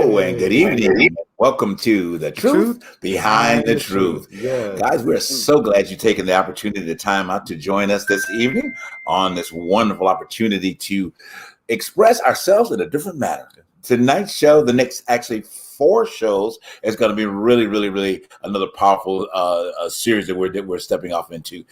Hello and good evening. Welcome to The Truth Behind the Truth. Yes. Guys, we're so glad you've taken the opportunity, the time out to join us this evening on this wonderful opportunity to express ourselves in a different manner. Tonight's show, the next actually 4 shows, is going to be really another powerful series that we're stepping off into,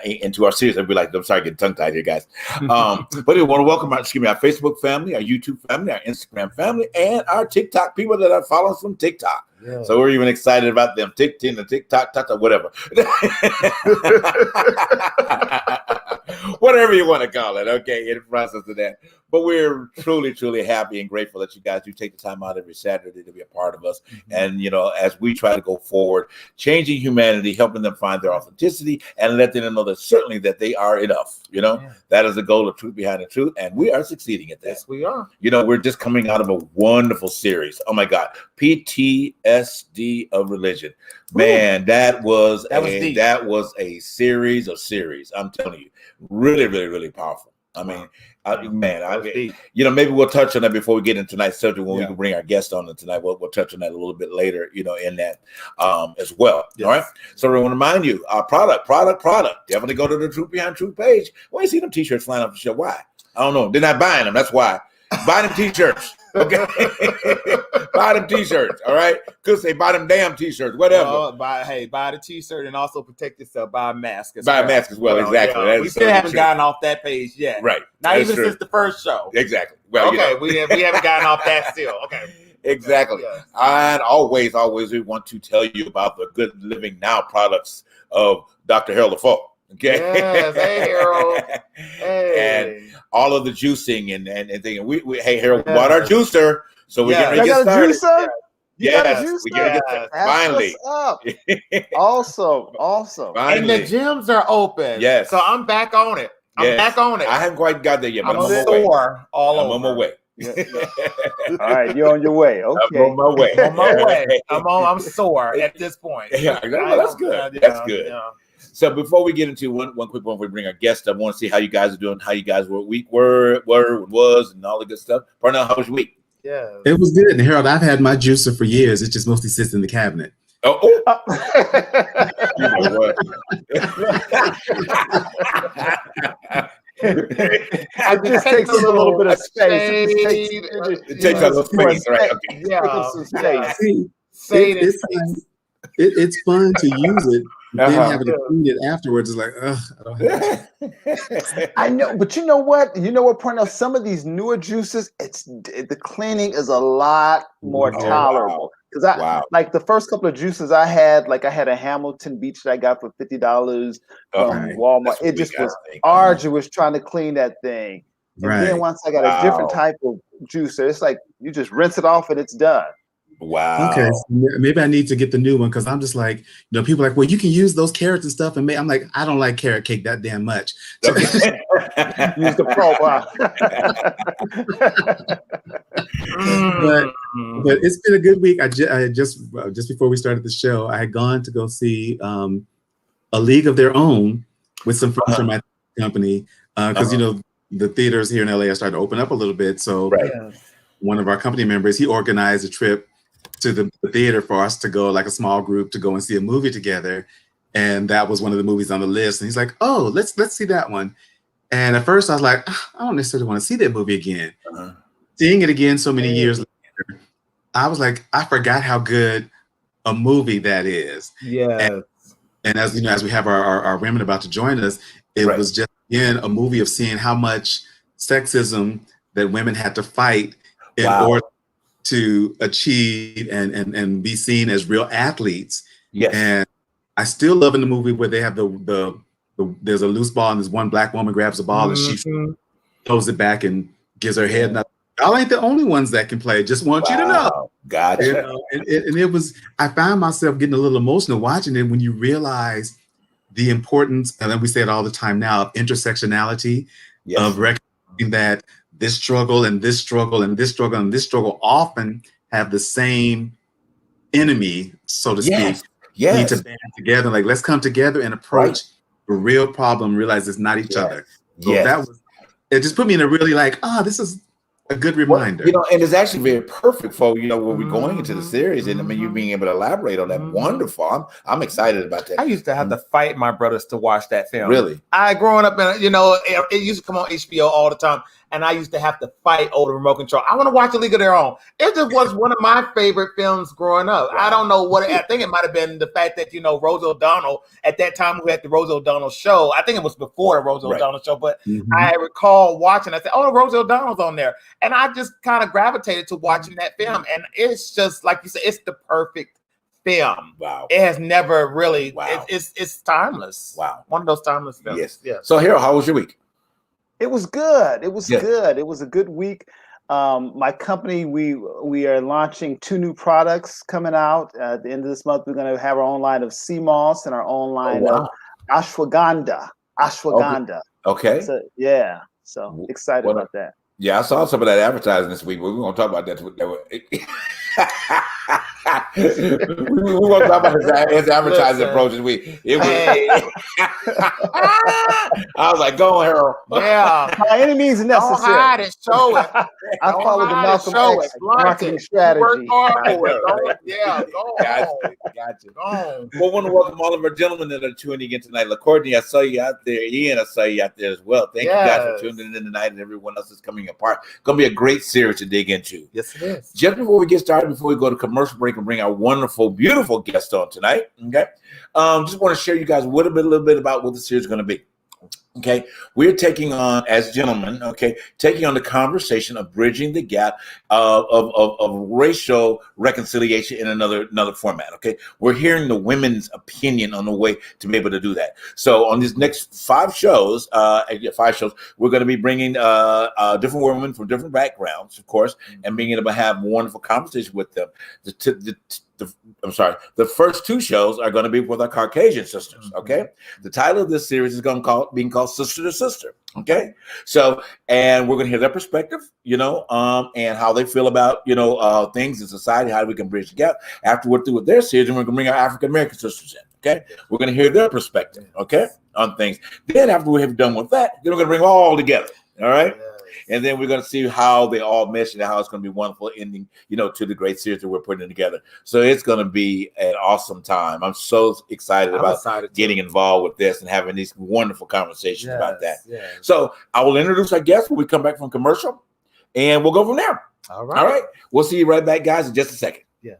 into our series. I'd be like, I'm sorry, getting tongue tied here, guys. But we want to welcome our Facebook family, our YouTube family, our Instagram family, and our TikTok people that are following us from TikTok. Yeah. So we're even excited about them. TikTok, whatever. Whatever you want to call it, okay, in the process of that. But we're truly happy and grateful that you guys do take the time out every Saturday to be a part of us. Mm-hmm. And, as we try to go forward, changing humanity, helping them find their authenticity, and letting them know that certainly that they are enough. That is the goal of Truth Behind the Truth. And we are succeeding at that. Yes, we are. We're just coming out of a wonderful series. Oh, my God. PTSD of religion. Man, that was a series of series. I'm telling you, really powerful. I mean, maybe we'll touch on that before we get into tonight's subject. When we can bring our guest on tonight, we'll touch on that a little bit later, in that as well. Yes. All right. So we want to remind you, product. Definitely go to the Truth Behind Truth page. Why you see them t-shirts flying off the show? Why? I don't know. They're not buying them. That's why. Buy them t-shirts. Okay. Buy them t-shirts. All right. Could say buy them damn t-shirts, whatever. Buy the t-shirt and also protect yourself. Buy a mask as well. Exactly. Yeah. We still haven't gotten off that page yet. Right. Not even since the first show. Exactly. Well, okay. We haven't gotten off that still. Okay. Exactly. Yes. And always we want to tell you about the Good Living Now products of Dr. Harold LaFoe. Okay. Yes. Hey, Harold. Hey. And all of the juicing and thinking, hey, Harold, we bought our juicer, so we're getting ready to get started. Yes, we get finally. Awesome. Finally. And the gyms are open. Yes. So I'm back on it. I'm back on it. I haven't quite got there yet, but I'm on my way. I'm on my way. All right, you're on your way. Okay. I'm on my way. I'm sore at this point. Yeah, that's good. That's good. Yeah. So before we get into one quick one, we bring our guest up. I want to see how you guys are doing, how you guys was, and all the good stuff. Parnell, how was your week? Yeah, it was good. And Harold, I've had my juicer for years. It just mostly sits in the cabinet. Oh. You know what? It just takes a little bit of space. It takes a little space, right? Okay. Yeah. It's fun to use it. Then having to clean it afterwards is like, I don't have it. I know, but you know what? Parnell, some of these newer juices, the cleaning is a lot more tolerable. Because like the first couple of juices I had a Hamilton Beach that I got for $50 from Walmart. It just was arduous trying to clean that thing. And then once I got a different type of juicer, it's like you just rinse it off and it's done. Wow. Okay, so maybe I need to get the new one because I'm just like, people are like, well, you can use those carrots and stuff. And I'm like, I don't like carrot cake that damn much. So use the profile. but it's been a good week. I just before we started the show, I had gone to go see A League of Their Own with some friends from my company because the theaters here in LA are starting to open up a little bit. So one of our company members, he organized a trip to the theater for us to go, like a small group, to go and see a movie together. And that was one of the movies on the list. And he's like, oh, let's see that one. And at first I was like, I don't necessarily want to see that movie again. Seeing it again so many years later, I was like, I forgot how good a movie that is. Yeah. And as as we have our women about to join us, it was just again a movie of seeing how much sexism that women had to fight in order to achieve and be seen as real athletes. Yes. And I still love in the movie where they have there's a loose ball and this one black woman grabs the ball and she throws it back and gives her head. Y'all ain't the only ones that can play. Just want you to know. Gotcha. And it was, I found myself getting a little emotional watching it when you realize the importance, and then we say it all the time now, of intersectionality, of recognizing that this struggle and this struggle and this struggle and this struggle often have the same enemy, so to speak. Yes. Need to band together. Like, let's come together and approach the real problem, realize it's not each other. So that was, it just put me in a really like, this is a good reminder. Well, and it's actually very perfect for where we're going into the series, and I mean you being able to elaborate on that. Wonderful. I'm excited about that. I used to have to fight my brothers to watch that film. Really? Growing up, it used to come on HBO all the time, and I used to have to fight over the remote control. I want to watch A League of Their Own. It just was one of my favorite films growing up. Wow. I don't know what. I think it might have been the fact that Rose O'Donnell at that time we had the Rose O'Donnell show. I think it was before the Rose O'Donnell show, but I recall watching. I said, "Oh, Rose O'Donnell's on there," and I just kind of gravitated to watching that film. And it's just like you said, it's the perfect film. Wow. It has never really. Wow. It's timeless. Wow. One of those timeless films. Yes. Yeah. So, Harold, how was your week? It was good. It was good. It was a good week. My company, we are launching 2 new products coming out at the end of this month. We're going to have our own line of sea moss and our own line of ashwagandha. Okay. So, so excited about that. Yeah, I saw some of that advertising this week. We're going to talk about that. We're going to talk about his advertising approach this week. I was like, go on, Harold. Yeah. By any means necessary. Don't hide and show it. I follow the Malcolm X marketing strategy. Work hard for it. Yeah, go on. Gotcha. Go on. Well, I want to welcome all of our gentlemen that are tuning in tonight. LaCourtney, I saw you out there. Ian, I saw you out there as well. Thank you guys for tuning in tonight, and everyone else is coming apart. Going to be a great series to dig into. Yes, it is. Just before we get started, before we go to commercial break and bring our wonderful, beautiful guest on tonight, okay? Just want to share you guys a little bit about what the series is going to be. Okay, we're taking on, as gentlemen, taking on the conversation of bridging the gap of racial reconciliation in another format. Okay, we're hearing the women's opinion on the way to be able to do that. So on these next 5 shows, we're going to be bringing different women from different backgrounds, of course, and being able to have wonderful conversation with them. The first 2 shows are going to be with our Caucasian sisters. Okay, the title of this series is going to being called Sister to Sister. Okay, so and we're going to hear their perspective, and how they feel about things in society, how we can bridge the gap. After we're through with their series, and we're going to bring our African American sisters in. Okay, we're going to hear their perspective. Okay, on things. Then after we have done with that, then we're going to bring them all together. All right. And then we're going to see how they all mesh and how it's going to be wonderful ending, to the great series that we're putting together. So it's going to be an awesome time. I'm so excited about getting involved with this and having these wonderful conversations about that. Yes. So I will introduce our guests when we come back from commercial, and we'll go from there. All right. We'll see you right back, guys, in just a second. Yeah.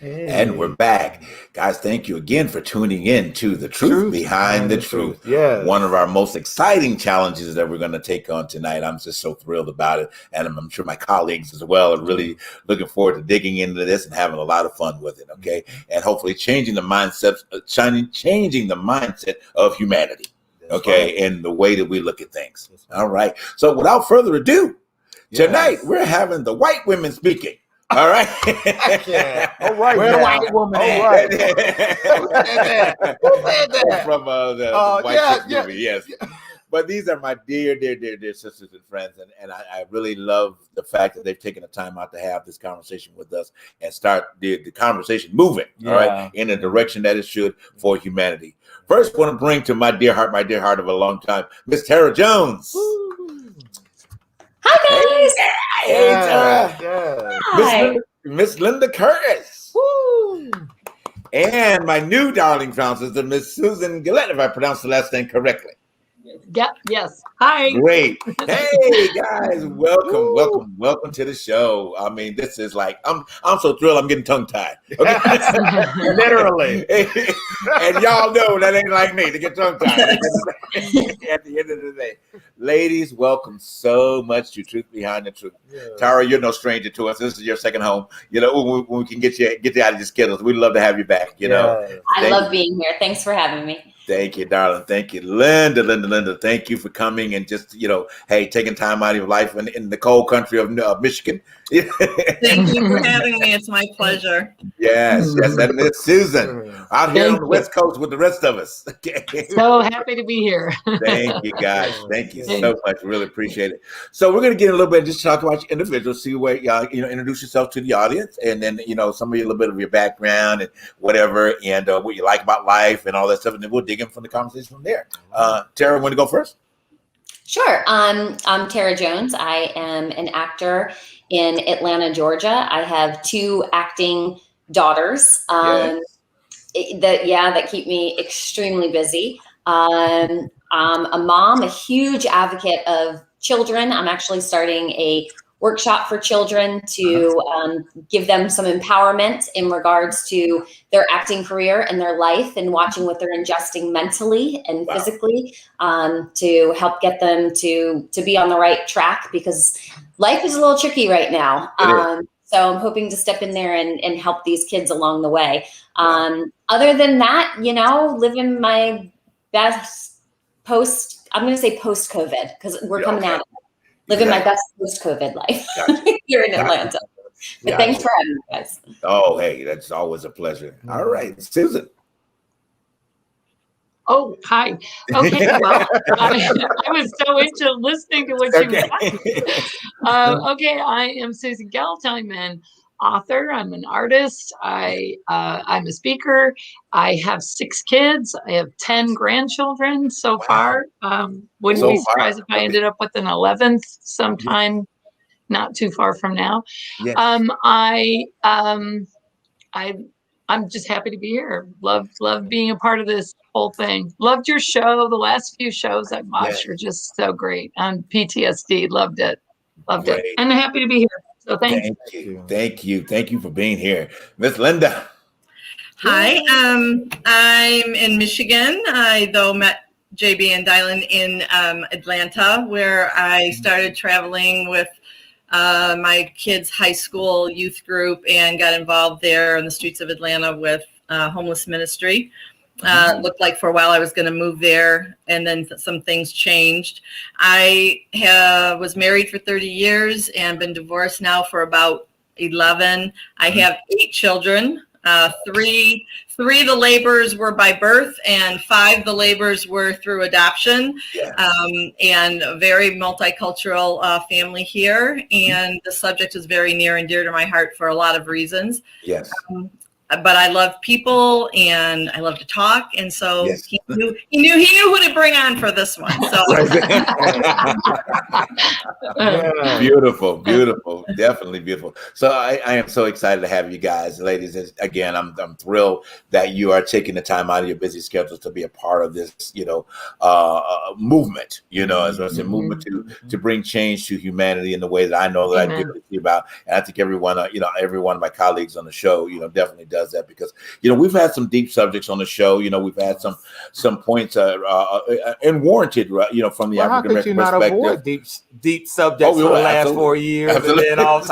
Hey. And we're back. Guys, thank you again for tuning in to The Truth Behind the Truth. Yeah. One of our most exciting challenges that we're going to take on tonight. I'm just so thrilled about it. And I'm sure my colleagues as well are really looking forward to digging into this and having a lot of fun with it. Okay. And hopefully changing the mindset of humanity. Okay. And the way that we look at things. All right. So without further ado, tonight we're having the white women speaking. All right. All right. Where the white woman All right. Who said that? From the White Chicks movie, yes. But these are my dear sisters and friends. And I really love the fact that they've taken the time out to have this conversation with us and start the conversation moving, all right, in the direction that it should for humanity. First, I want to bring to my dear heart of a long time, Miss Tara Jones. Woo. Hi, guys. Hey, Tara. Hi. Miss Linda Curtis. Woo. And my new darling sister, Miss Susan Gillette, if I pronounced the last name correctly. Yes. Hi. Great. Hey guys, welcome to the show. I mean, this is like I'm so thrilled I'm getting tongue tied. Okay? Literally. And y'all know that ain't like me to get tongue tied at the end of the day. Ladies, welcome so much to Truth Behind the Truth. Yeah. Tara, you're no stranger to us. This is your second home. You know, when we can get you out of your schedules, we'd love to have you back. You know, I love being here. Thanks for having me. Thank you, darling. Thank you, Linda. Thank you for coming and just, hey, taking time out of your life in the cold country of Michigan. Thank you for having me. It's my pleasure. Yes. And Miss Susan out here on the West Coast with the rest of us. So happy to be here. Thank you, guys. Thank you so much. Really appreciate it. So we're going to get a little bit and just talk about your individuals, see where introduce yourself to the audience, and then some of a little bit of your background and whatever, and what you like about life and all that stuff, and then we'll dig in from the conversation from there. Tara, want to go first? Sure. I'm Tara Jones. I am an actor in Atlanta, Georgia. I have 2 acting daughters that keep me extremely busy. I'm a mom, a huge advocate of children. I'm actually starting a workshop for children to give them some empowerment in regards to their acting career and their life, and watching what they're ingesting mentally and physically to help get them to be on the right track, because life is a little tricky right now. So I'm hoping to step in there and help these kids along the way. Other than that, living my best I'm going to say post-COVID, because we're coming out of it. Living my best post-COVID life here in Atlanta. But thanks for having me, guys. Oh, hey, that's always a pleasure. All right, Susan. Oh, hi. Okay, well, I was so into listening to what you were saying. Okay, I am Susan Gelt. I'm an author. I'm an artist. I'm a speaker. I have 6 kids. I have 10 grandchildren so far. Wouldn't be surprised if I ended up with an 11th sometime not too far from now. Yes. I'm just happy to be here. Love being a part of this whole thing. Loved your show. The last few shows I've watched are just so great. On PTSD, loved it. And happy to be here. So thank you. Thank you for being here. Miss Linda. Hi, I'm in Michigan. I met JB and Dylan in Atlanta, where I started traveling with my kids' high school youth group and got involved there in the streets of Atlanta with homeless ministry. Looked like for a while I was going to move there, and then some things changed. I was married for 30 years and been divorced now for about 11. I have 8 children. 3 the labors were by birth, and 5 the labors were through adoption. And a very multicultural family here, and the subject is very near and dear to my heart for a lot of reasons. but I love people and I love to talk. And so Yes. he knew who to bring on for this one. So Beautiful, definitely beautiful. So I am so excited to have you guys, ladies. Again, I'm thrilled that you are taking the time out of your busy schedules to be a part of this, movement. As I said, movement to bring change to humanity in the way that I know that I do about. And I think every one of my colleagues on the show, definitely does that, because we've had some deep subjects on the show. We've had some points and warranted, from the African American perspective. Avoid deep subjects for the last 4 years, Absolutely. and then on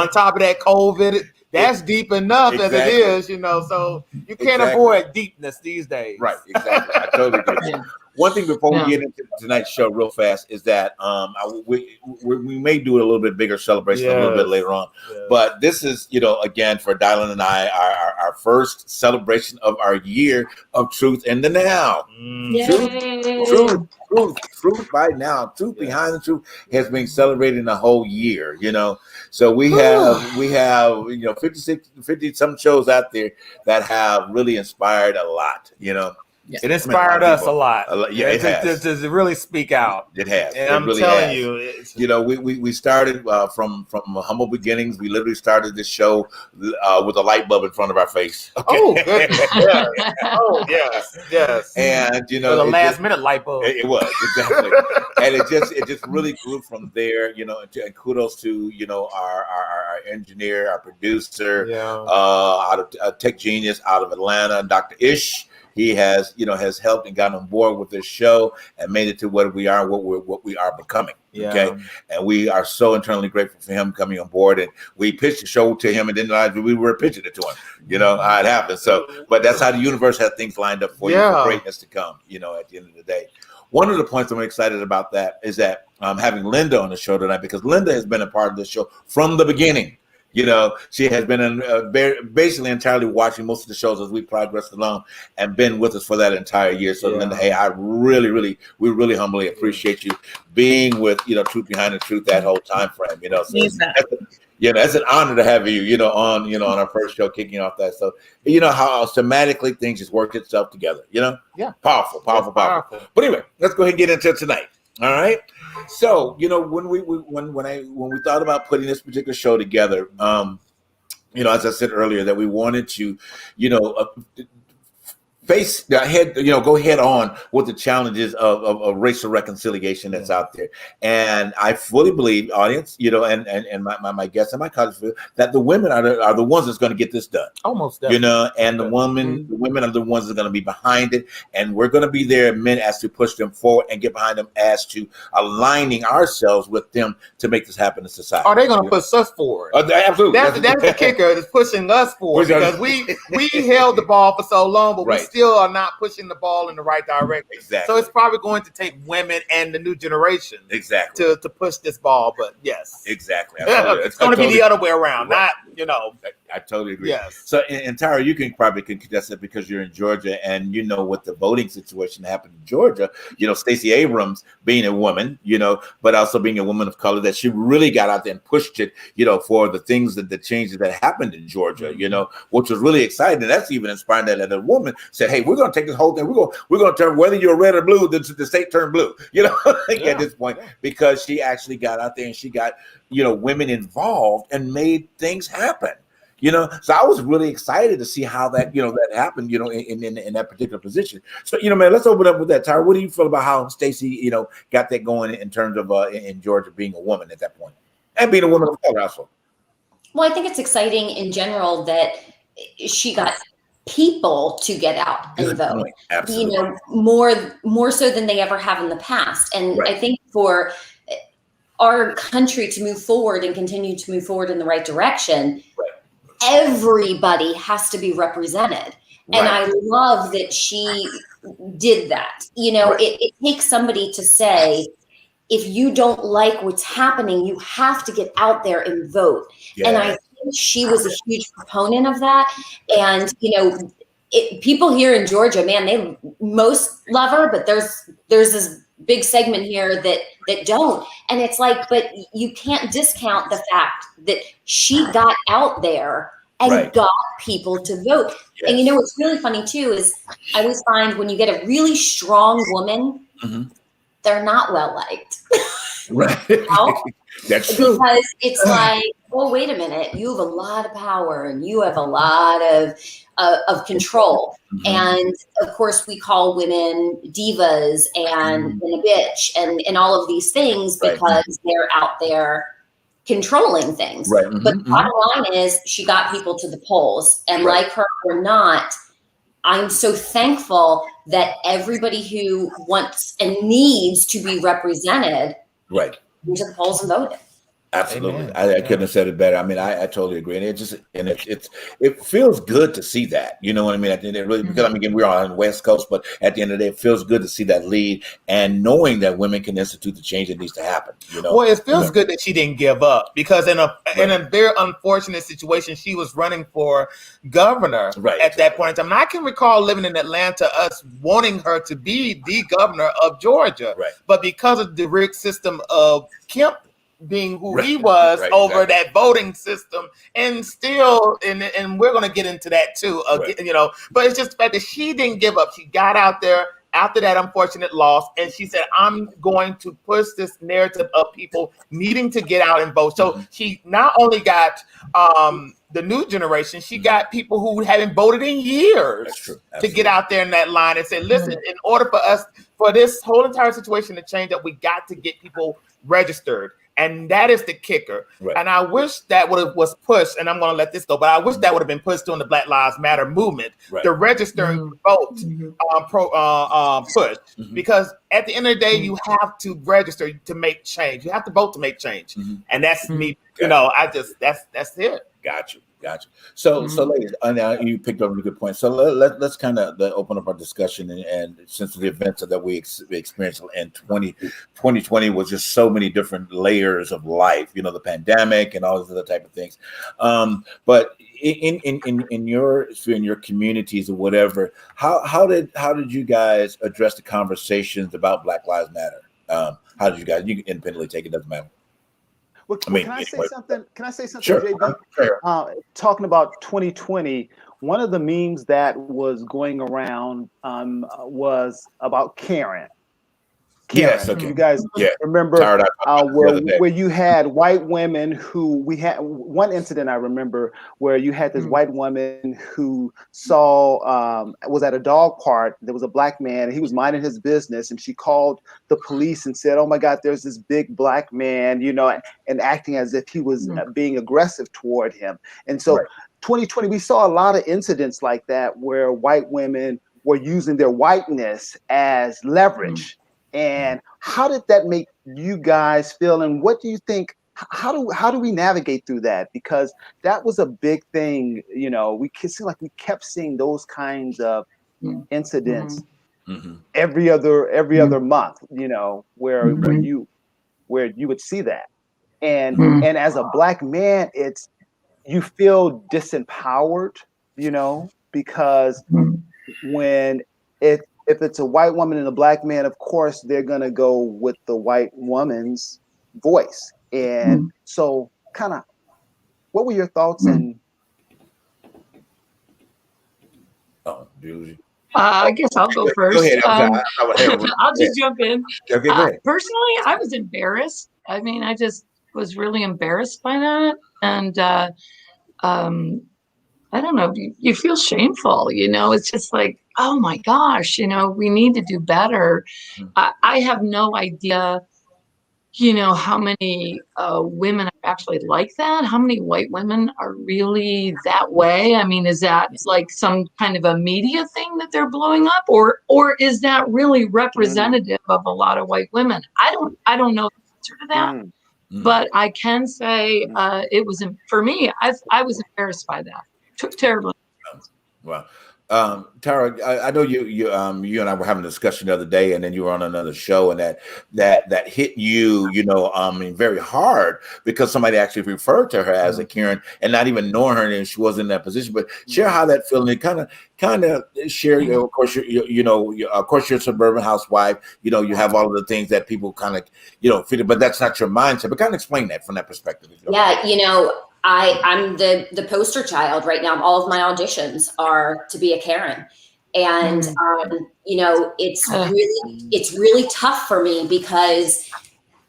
top of that, COVID. That's deep enough as it is, so you can't avoid deepness these days. Right, exactly. I totally agree. One thing before we get into tonight's show real fast is that we may do a little bit bigger celebration a little bit later on. But this is, again, for Dylan and I, our first celebration of our year of Truth in the Now. Truth by now. Truth behind the truth has been celebrating the whole year, So we have 50 some shows out there that have really inspired a lot, It inspired us a lot. Yeah, it has. To really speak out. It has. And I'm telling you, we started from humble beginnings. We literally started this show with a light bulb in front of our face. Okay? Oh, goodness. Yes. And the last minute light bulb. It was exactly, and it just really grew from there. And kudos to our engineer, our producer, out of Tech Genius out of Atlanta, Dr. Ish. He has helped and gotten on board with this show and made it to what we are, what we are becoming. Okay, and we are so internally grateful for him coming on board. And we pitched the show to him, and then we were pitching it to him. How it happened. So, but that's how the universe has things lined up for you for greatness to come. At the end of the day. One of the points I'm excited about that is that I'm having Linda on the show tonight, because Linda has been a part of this show from the beginning. She has been basically entirely watching most of the shows as we progressed along and been with us for that entire year. So, Linda, hey, we really humbly appreciate you being with, Truth Behind the Truth that whole time frame, so that's an honor to have you, on our first show kicking off that. So, how thematically things just worked itself together, Powerful. But anyway, let's go ahead and get into it tonight. All right. So, when we thought about putting this particular show together, as I said earlier, that we wanted to, go head on with the challenges of racial reconciliation that's out there. And I fully believe, audience, and my guests and my colleagues feel that the women are the ones that's going to get this done. Almost definitely. And the women are the ones that are going to be behind it. And we're going to be there, men, as to push them forward and get behind them as to aligning ourselves with them to make this happen in society. Are they going to push us forward? Absolutely. That's the kicker, is pushing us forward, because we held the ball for so long, but we still are not pushing the ball in the right direction. Exactly. So it's probably going to take women and the new generation to push this ball. But yes, exactly. It's going to be the other way around. Not I totally agree. Yes. So, and Tara, you can probably contest it because you're in Georgia, and with the voting situation that happened in Georgia. Stacey Abrams being a woman, but also being a woman of color, that she really got out there and pushed it, for the things the changes that happened in Georgia, which was really exciting. And that's even inspiring that a woman said, "Hey, we're going to take this whole thing. We're going to turn, whether you're red or blue, the state turned blue." At this point, because she actually got out there and she got women involved and made things happen. So I was really excited to see how that that happened. In that particular position. So man, let's open up with that. Tara, what do you feel about how Stacey got that going in terms of in Georgia being a woman at that point and being a woman of color also? Well, I think it's exciting in general that she got people to get out and vote. Absolutely. More so than they ever have in the past. And I think for our country to move forward and continue to move forward in the right direction, everybody has to be represented. And I love that she did that. It takes somebody to say, if you don't like what's happening, you have to get out there and vote. And I think she was a huge proponent of that. And, people here in Georgia, man, they most love her, but there's this big segment here that don't. And it's like, but you can't discount the fact that she got out there and got people to vote. Yes. And you know what's really funny too is I always find when you get a really strong woman, they're not well liked. Right. You know? That's true. Because it's like, oh, wait a minute, you have a lot of power and you have a lot of control. And of course, we call women divas and a bitch and all of these things because they're out there controlling things. Right. But the bottom line is she got people to the polls, and like her or not, I'm so thankful that everybody who wants and needs to be represented went to the polls and voted. Absolutely. I couldn't have said it better. I mean, I totally agree. And it feels good to see that, you know what I mean? At the end, it really, because I mean, again, we're on the West Coast, but at the end of the day, it feels good to see that lead and knowing that women can institute the change that needs to happen. You know? Well, it feels good that she didn't give up, because in a very unfortunate situation, she was running for governor at that point in time. And I can recall living in Atlanta, us wanting her to be the governor of Georgia. But because of the rigged system of Kemp being who he was over that voting system, and still, and we're going to get into that too, you know, but it's just the fact that she didn't give up. She got out there after that unfortunate loss, and she said, I'm going to push this narrative of people needing to get out and vote. So she not only got the new generation, she got people who haven't voted in years to get out there in that line and say, listen, in order for us, for this whole entire situation to change, that we got to get people registered. And that is the kicker. And I wish that was pushed, and I'm going to let this go, but I wish that would have been pushed during the Black Lives Matter movement, the registering vote push. Because at the end of the day, you have to register to make change. You have to vote to make change. And that's me, you know, that's it. Got you. So ladies, now you picked up a really good point. So let's kind of open up our discussion, and since the events that we experienced in 2020 was just so many different layers of life, you know, the pandemic and all those other type of things. But in your communities or whatever, how did you guys address the conversations about Black Lives Matter? How did you guys? You can independently take it, doesn't matter. Well, can I say something? Can I say something, sure. JB? Talking about 2020, one of the memes that was going around was about Karen. Yes, okay. You guys remember where you had white women who we had one incident I remember where you had this white woman who saw was at a dog park. There was a black man and he was minding his business, and she called the police and said, "Oh my God, there's this big black man," you know, and acting as if he was being aggressive toward him. And so 2020, we saw a lot of incidents like that where white women were using their whiteness as leverage. And how did that make you guys feel? And what do you think? How do we navigate through that? Because that was a big thing. You know, we seem like we kept seeing those kinds of incidents every other month. You know, where you would see that, and as a black man, you feel disempowered. You know, because when if it's a white woman and a black man, of course, they're going to go with the white woman's voice. And so kind of, what were your thoughts? And I guess I'll go first. Go ahead. I'll just jump in. Okay, personally, I was embarrassed. I mean, I just was really embarrassed by that. And I don't know, you feel shameful, you know, it's just like, oh my gosh, you know, we need to do better. I have no idea, you know, how many women are actually like that. How many white women are really that way? I mean, is that like some kind of a media thing that they're blowing up, or is that really representative of a lot of white women? I don't know the answer to that, but I can say it was, for me, I was embarrassed by that. Terribly. Wow. Tara, I know you and I were having a discussion the other day, and then you were on another show, and that hit you, you know, very hard because somebody actually referred to her as a Karen and not even knowing her, and she wasn't in that position. But share how that feeling, kind of share. Of course, of course, you're a suburban housewife. You know, you have all of the things that people kind of, you know, feel, but that's not your mindset. But kind of explain that from that perspective. Yeah, you know, I'm the poster child right now. All of my auditions are to be a Karen. And, you know, it's really tough for me because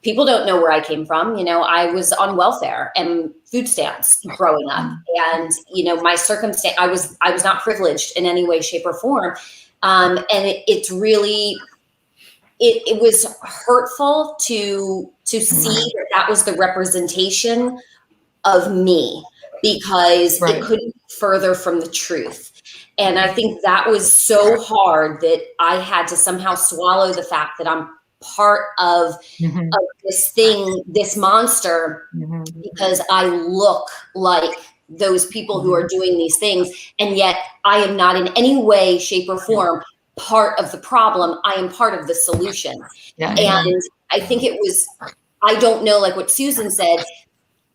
people don't know where I came from. You know, I was on welfare and food stamps growing up, and, you know, my circumstance, I was not privileged in any way, shape, or form. And it's really, it was hurtful to see that was the representation of me, because it couldn't be further from the truth. And I think that was so hard that I had to somehow swallow the fact that I'm part of this thing, this monster, because I look like those people who are doing these things. And yet I am not in any way, shape, or form part of the problem. I am part of the solution. And I think it was, I don't know, like what Susan said,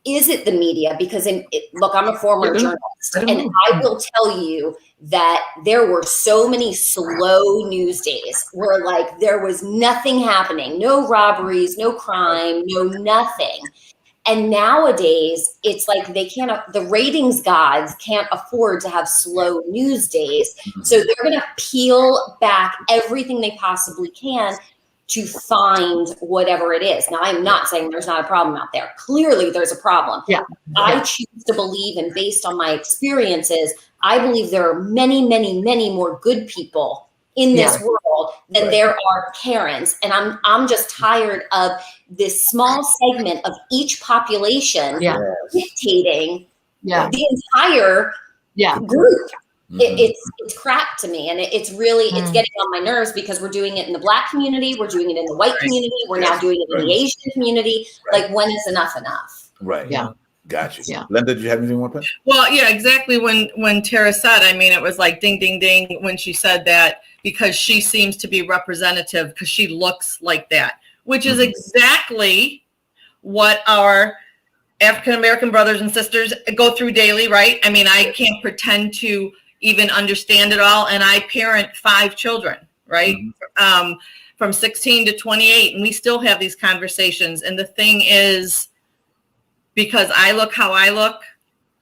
is it the media? Because look, I'm a former journalist, and I will tell you that there were so many slow news days where like there was nothing happening, no robberies, no crime, no nothing. And nowadays it's like the ratings gods can't afford to have slow news days. So they're going to peel back everything they possibly can to find whatever it is. Now, I'm not saying there's not a problem out there. Clearly there's a problem. I choose to believe, and based on my experiences, I believe there are many, many, many more good people in this world than there are Karens. And I'm just tired of this small segment of each population dictating the entire group. It's crap to me, and it's really it's getting on my nerves, because we're doing it in the Black community, we're doing it in the white community, we're now doing it in the Asian community. Like, when is enough enough? Gotcha. Linda, did you have anything more to say? Well, yeah, exactly. When Tara said, I mean, it was like ding, ding, ding when she said that, because she seems to be representative, because she looks like that, which is exactly what our African-American brothers and sisters go through daily, right? I mean, I can't pretend to even understand it all. And I parent 5 children, right? From 16 to 28. And we still have these conversations. And the thing is, because I look how I look,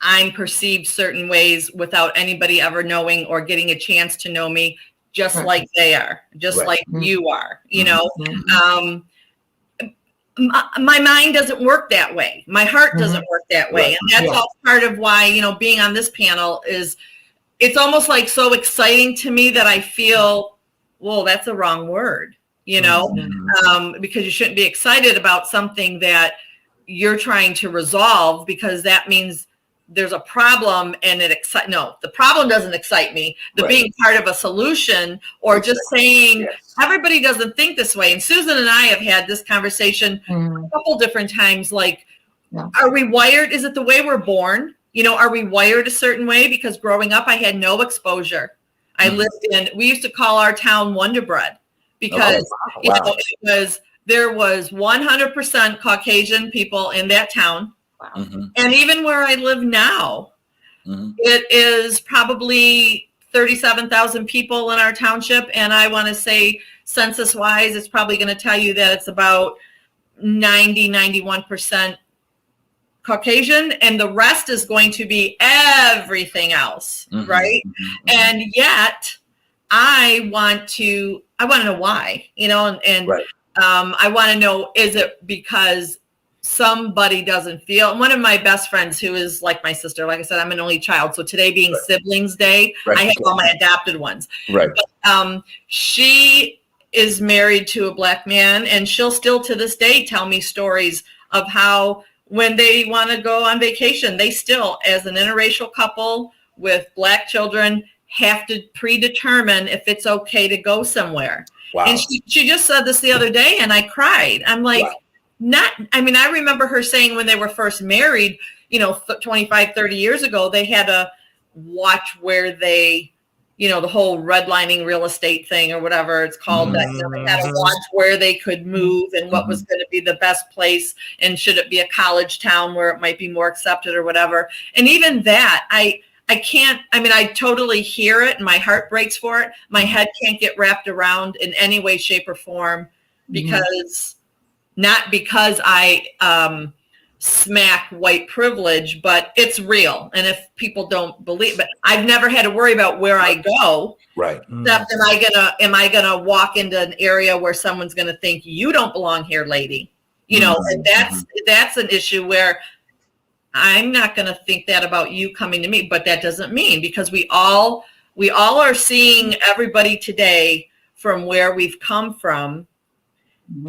I'm perceived certain ways without anybody ever knowing or getting a chance to know me, just like they are, just like you are, you know? My mind doesn't work that way. My heart doesn't work that way. And that's all part of why, you know, being on this panel is, it's almost like so exciting to me that I feel, whoa, that's the wrong word, you know, because you shouldn't be excited about something that you're trying to resolve, because that means there's a problem, and no, the problem doesn't excite me. Being part of a solution, or just saying everybody doesn't think this way. And Susan and I have had this conversation a couple different times. Like, are we wired? Is it the way we're born? You know, are we wired a certain way? Because growing up, I had no exposure. I lived we used to call our town Wonder Bread, because you know, there was 100% Caucasian people in that town. And even where I live now, it is probably 37,000 people in our township. And I want to say, census wise, it's probably going to tell you that it's about 91% Caucasian, and the rest is going to be everything else, right? And yet I want to know why, you know, and I want to know, is it because somebody doesn't feel? And one of my best friends, who is like my sister, like I said, I'm an only child, so today being Siblings Day, I have all my adopted ones. But, she is married to a Black man, and she'll still to this day tell me stories of how when they want to go on vacation, they still, as an interracial couple with Black children, have to predetermine if it's okay to go somewhere. And she just said this the other day, and I cried. I'm like, I mean, I remember her saying when they were first married, you know, 25, 30 years ago, they had to watch where they, you know, the whole redlining real estate thing or whatever it's called, that, you know, they had to watch where they could move and what was going to be the best place, and should it be a college town where it might be more accepted or whatever. And even that, I can't, I mean, I totally hear it and my heart breaks for it. My head can't get wrapped around in any way, shape, or form, because not because I smack white privilege, but it's real. And if people don't believe, but I've never had to worry about where I go. Right. Except am I gonna walk into an area where someone's gonna think you don't belong here, lady? You know, and that's an issue where I'm not gonna think that about you coming to me, but that doesn't mean, because we all are seeing everybody today from where we've come from.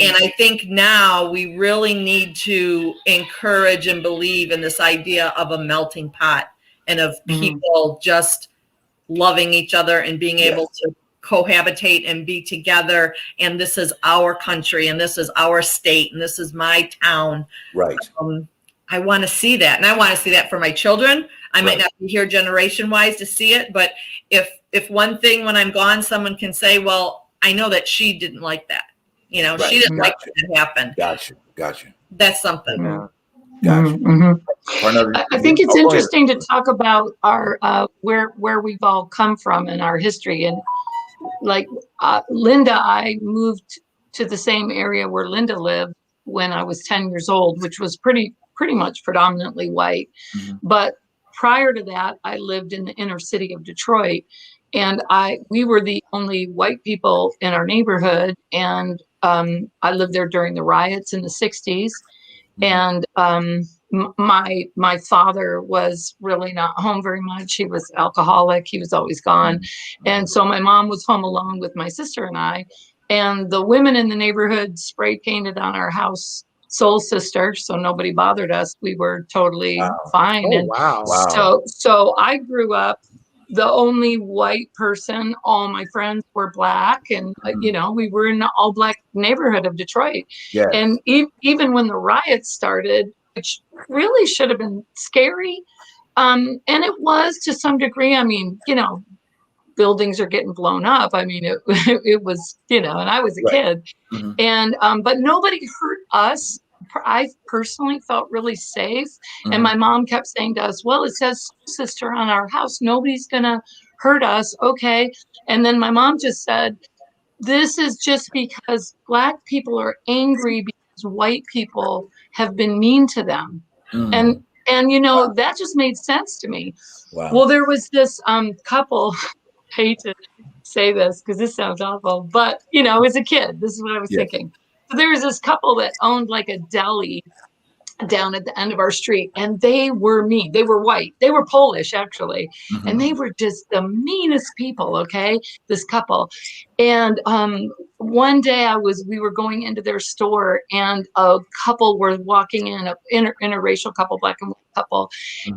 And I think now we really need to encourage and believe in this idea of a melting pot and of people just loving each other and being able to cohabitate and be together. And this is our country, and this is our state, and this is my town. Right. I want to see that. And I want to see that for my children. I might not be here generation wise to see it, but if one thing when I'm gone, someone can say, well, I know that she didn't like that. You know, she didn't like what happened. Gotcha. That's something. Gotcha. I think it's interesting to talk about our where we've all come from in our history. And like Linda, I moved to the same area where Linda lived when I was 10 years old, which was pretty much predominantly white. But prior to that, I lived in the inner city of Detroit, and we were the only white people in our neighborhood. And I lived there during the riots in the 60s. And my father was really not home very much. He was alcoholic. He was always gone. And so my mom was home alone with my sister and I. And the women in the neighborhood spray painted on our house Soul Sister, so nobody bothered us. We were totally fine. So I grew up the only white person. All my friends were black, and you know, we were in an all black neighborhood of Detroit. And even when the riots started, which really should have been scary, and it was to some degree. I mean, you know, buildings are getting blown up. I mean, it was, you know, and I was a kid, and but nobody hurt us. I personally felt really safe. And my mom kept saying to us, well, it says Soul Sister on our house. Nobody's going to hurt us. Okay. And then my mom just said, this is just because black people are angry because white people have been mean to them. And you know, that just made sense to me. Well, there was this couple, I hate to say this because this sounds awful, but you know, as a kid, this is what I was thinking. So there was this couple that owned like a deli down at the end of our street, and they were mean. They were white. They were Polish, actually. And they were just the meanest people, okay, this couple. And one day we were going into their store, and a couple were walking in, an interracial couple, black and white couple,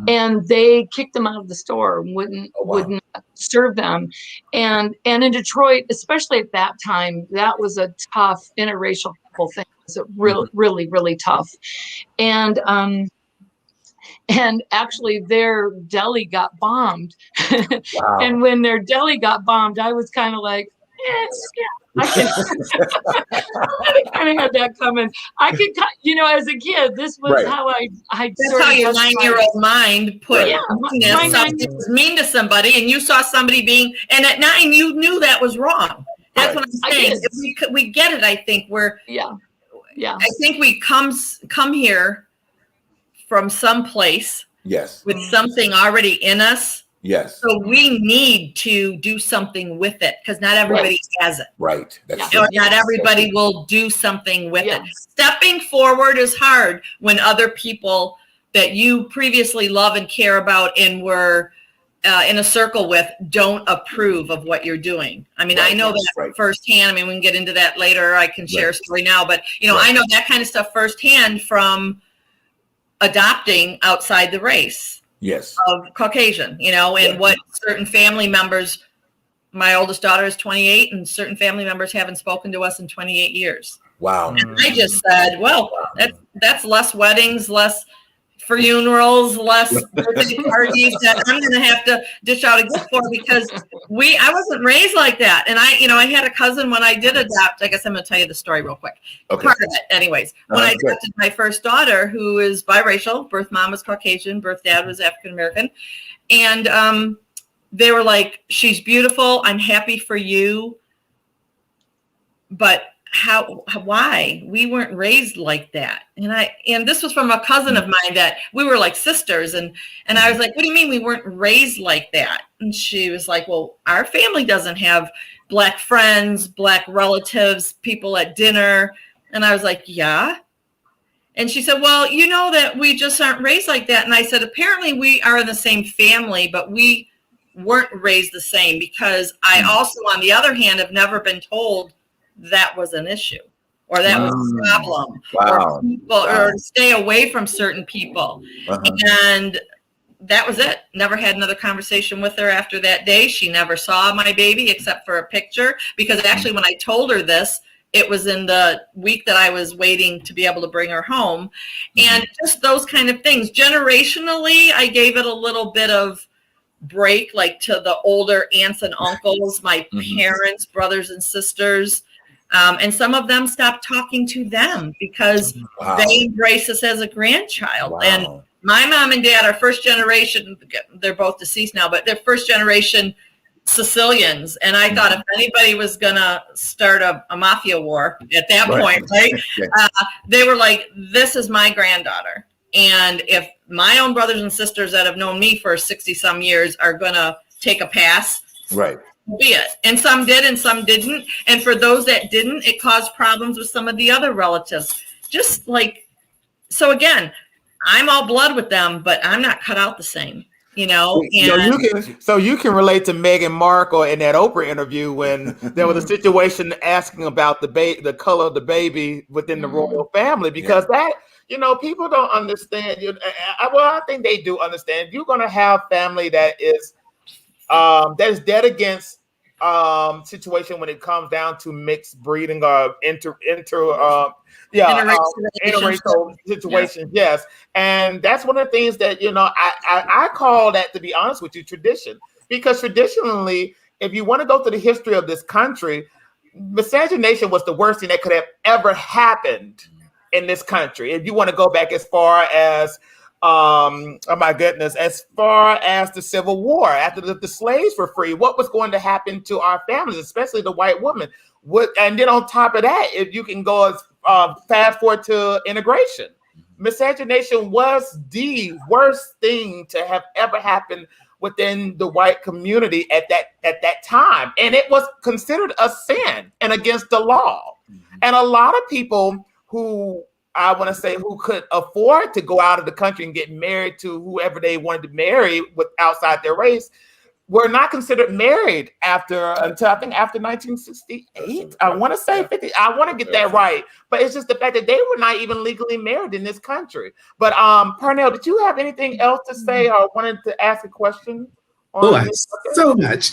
and they kicked them out of the store and wouldn't serve them. And in Detroit, especially at that time, that was a tough interracial couple thing. It was really, really tough. And actually their deli got bombed. And when their deli got bombed, I was kind of like, I kind of had that coming. I could, you know, as a kid, this was how I that's how your 9-year-old mind put something was mean to somebody, and you saw somebody being, and at 9 you knew that was wrong. That's what I'm saying. If we get it, I think we're I think we come here from some place with something already in us. So we need to do something with it, because not everybody has it. That's not everybody will do something with it. Stepping forward is hard when other people that you previously love and care about and were in a circle with don't approve of what you're doing. I mean, I know that firsthand. I mean, we can get into that later. I can share a story now, but you know, I know that kind of stuff firsthand from adopting outside the race of Caucasian, you know, and what certain family members, my oldest daughter is 28, and certain family members haven't spoken to us in 28 years. And I just said, well, that's less weddings, less funerals, less birthday parties that I'm going to have to dish out a gift for, because I wasn't raised like that. And I had a cousin when I did adopt. I guess I'm going to tell you the story real quick. Part of it, anyways. When I adopted my first daughter, who is biracial, birth mom was Caucasian, birth dad was African American, and they were like, "She's beautiful. I'm happy for you, but why? We weren't raised like that. And this was from a cousin of mine that we were like sisters. And I was like, what do you mean we weren't raised like that? And she was like, well, our family doesn't have Black friends, Black relatives, people at dinner. And I was like, yeah. And she said, well, you know that we just aren't raised like that. And I said, apparently we are in the same family, but we weren't raised the same, because I also, on the other hand, have never been told that was an issue or that was a problem or people or stay away from certain people. And that was it. Never had another conversation with her after that day. She never saw my baby except for a picture, because actually when I told her this, it was in the week that I was waiting to be able to bring her home. And just those kind of things. Generationally, I gave it a little bit of break, like to the older aunts and uncles, my parents, brothers and sisters. And some of them stopped talking to them because they embrace us as a grandchild. And my mom and dad are first generation, they're both deceased now, but they're first generation Sicilians. And I thought if anybody was going to start a mafia war at that point, right? They were like, this is my granddaughter. And if my own brothers and sisters that have known me for 60 some years are going to take a pass, be it. And some did and some didn't. And for those that didn't, it caused problems with some of the other relatives. Just like, so again, I'm all blood with them, but I'm not cut out the same. You know, and so you can relate to Meghan Markle in that Oprah interview when there was a situation asking about the color of the baby within the royal family, because that, you know, people don't understand. Well, I think they do understand. You're going to have family that is dead against situation when it comes down to mixed breeding or interracial situations. Yes. And that's one of the things that, you know, I call that, to be honest with you, tradition, because traditionally, if you want to go through the history of this country, miscegenation was the worst thing that could have ever happened in this country. If you want to go back as far as as far as the Civil War, after the slaves were free, what was going to happen to our families, especially the white woman? And then on top of that, if you can go as fast forward to integration, miscegenation was the worst thing to have ever happened within the white community at that time, and it was considered a sin and against the law. And a lot of people who could afford to go out of the country and get married to whoever they wanted to marry with outside their race were not considered married until I think after 1968. I want to say 50. I want to get that right, but it's just the fact that they were not even legally married in this country. But Parnell, did you have anything else to say or wanted to ask a question? So much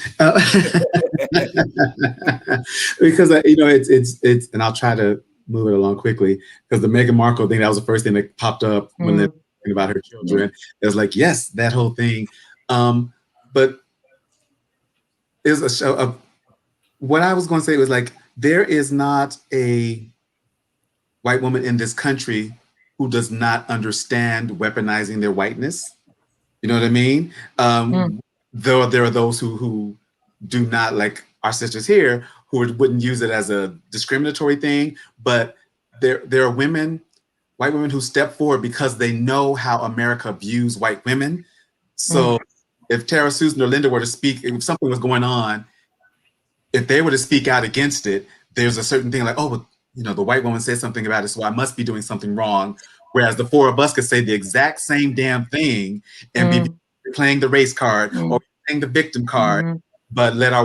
because you know it's and I'll try to move it along quickly, because the Meghan Markle thing, that was the first thing that popped up when they're talking about her children. It was like, yes, that whole thing. But is a show of what I was going to say was like, there is not a white woman in this country who does not understand weaponizing their whiteness. You know what I mean? Though there are those who do not, like our sisters here, who wouldn't use it as a discriminatory thing, but there are white women who step forward because they know how America views white women. So if Tara, Susan, or Linda were to speak, if something was going on, if they were to speak out against it, there's a certain thing like, oh, well, you know, the white woman said something about it, so I must be doing something wrong. Whereas the four of us could say the exact same damn thing and be playing the race card or playing the victim card, but let a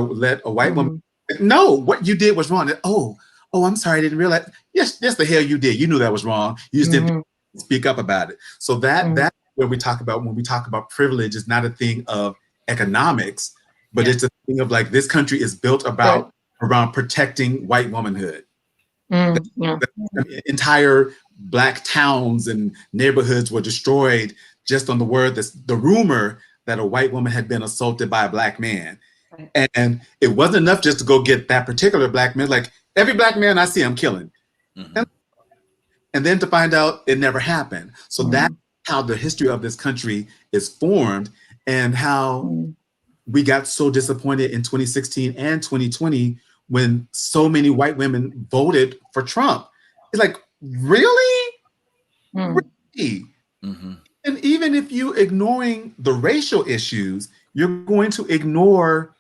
white woman, no, what you did was wrong. Oh, I'm sorry, I didn't realize. Yes, the hell you did. You knew that was wrong. You just didn't speak up about it. So that's what we talk about when we talk about privilege. Is not a thing of economics, but it's a thing of like, this country is built around protecting white womanhood. Entire Black towns and neighborhoods were destroyed just on the rumor that a white woman had been assaulted by a Black man. And it wasn't enough just to go get that particular Black man. Like, every Black man I see, I'm killing. And then to find out it never happened. So that's how the history of this country is formed, and how we got so disappointed in 2016 and 2020 when so many white women voted for Trump. It's like, really? Really? Mm-hmm. And even if you ignoring the racial issues, you're going to ignore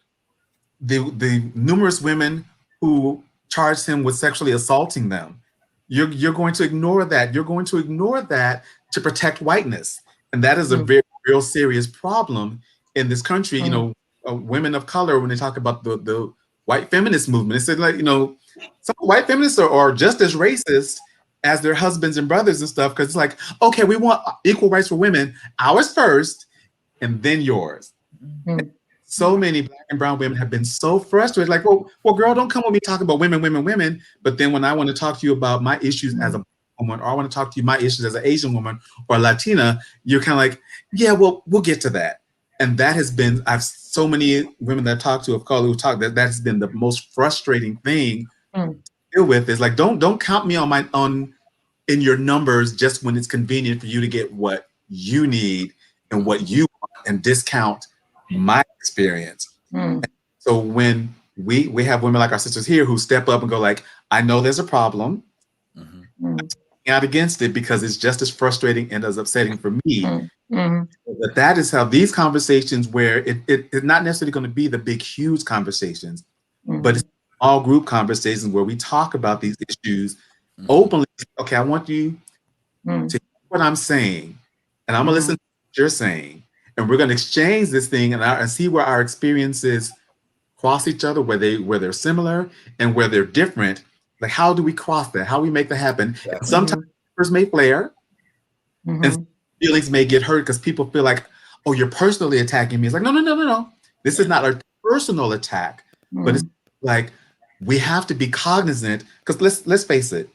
the numerous women who charged him with sexually assaulting them. You're going to ignore that. You're going to ignore that to protect whiteness. And that is a very real serious problem in this country. You know, women of color, when they talk about the white feminist movement, they said, like, you know, some white feminists are just as racist as their husbands and brothers and stuff, because it's like, okay, we want equal rights for women, ours first, and then yours. And so many Black and brown women have been so frustrated, like, well, girl, don't come with me talking about women, but then when I want to talk to you about my issues as a woman, or I want to talk to you my issues as an Asian woman or Latina, you're kind of like, yeah, well, we'll get to that. And that has been, I've so many women that I've talked to of color who talk that has been the most frustrating thing to deal with, is like, don't count me in your numbers just when it's convenient for you to get what you need and what you want, and discount my experience. So when we have women like our sisters here who step up and go like, I know there's a problem, out against it because it's just as frustrating and as upsetting for me. But that is how these conversations, where it's not necessarily going to be the big, huge conversations, but it's all group conversations where we talk about these issues openly. Okay, I want you to hear what I'm saying, and I'm going to listen to what you're saying, and we're going to exchange this thing and see where our experiences cross each other, where they're similar and where they're different. Like, how do we cross that? How do we make that happen? And sometimes tempers may flare, and feelings may get hurt because people feel like, oh, you're personally attacking me. It's like, no. This is not a personal attack, but it's like, we have to be cognizant, because let's face it,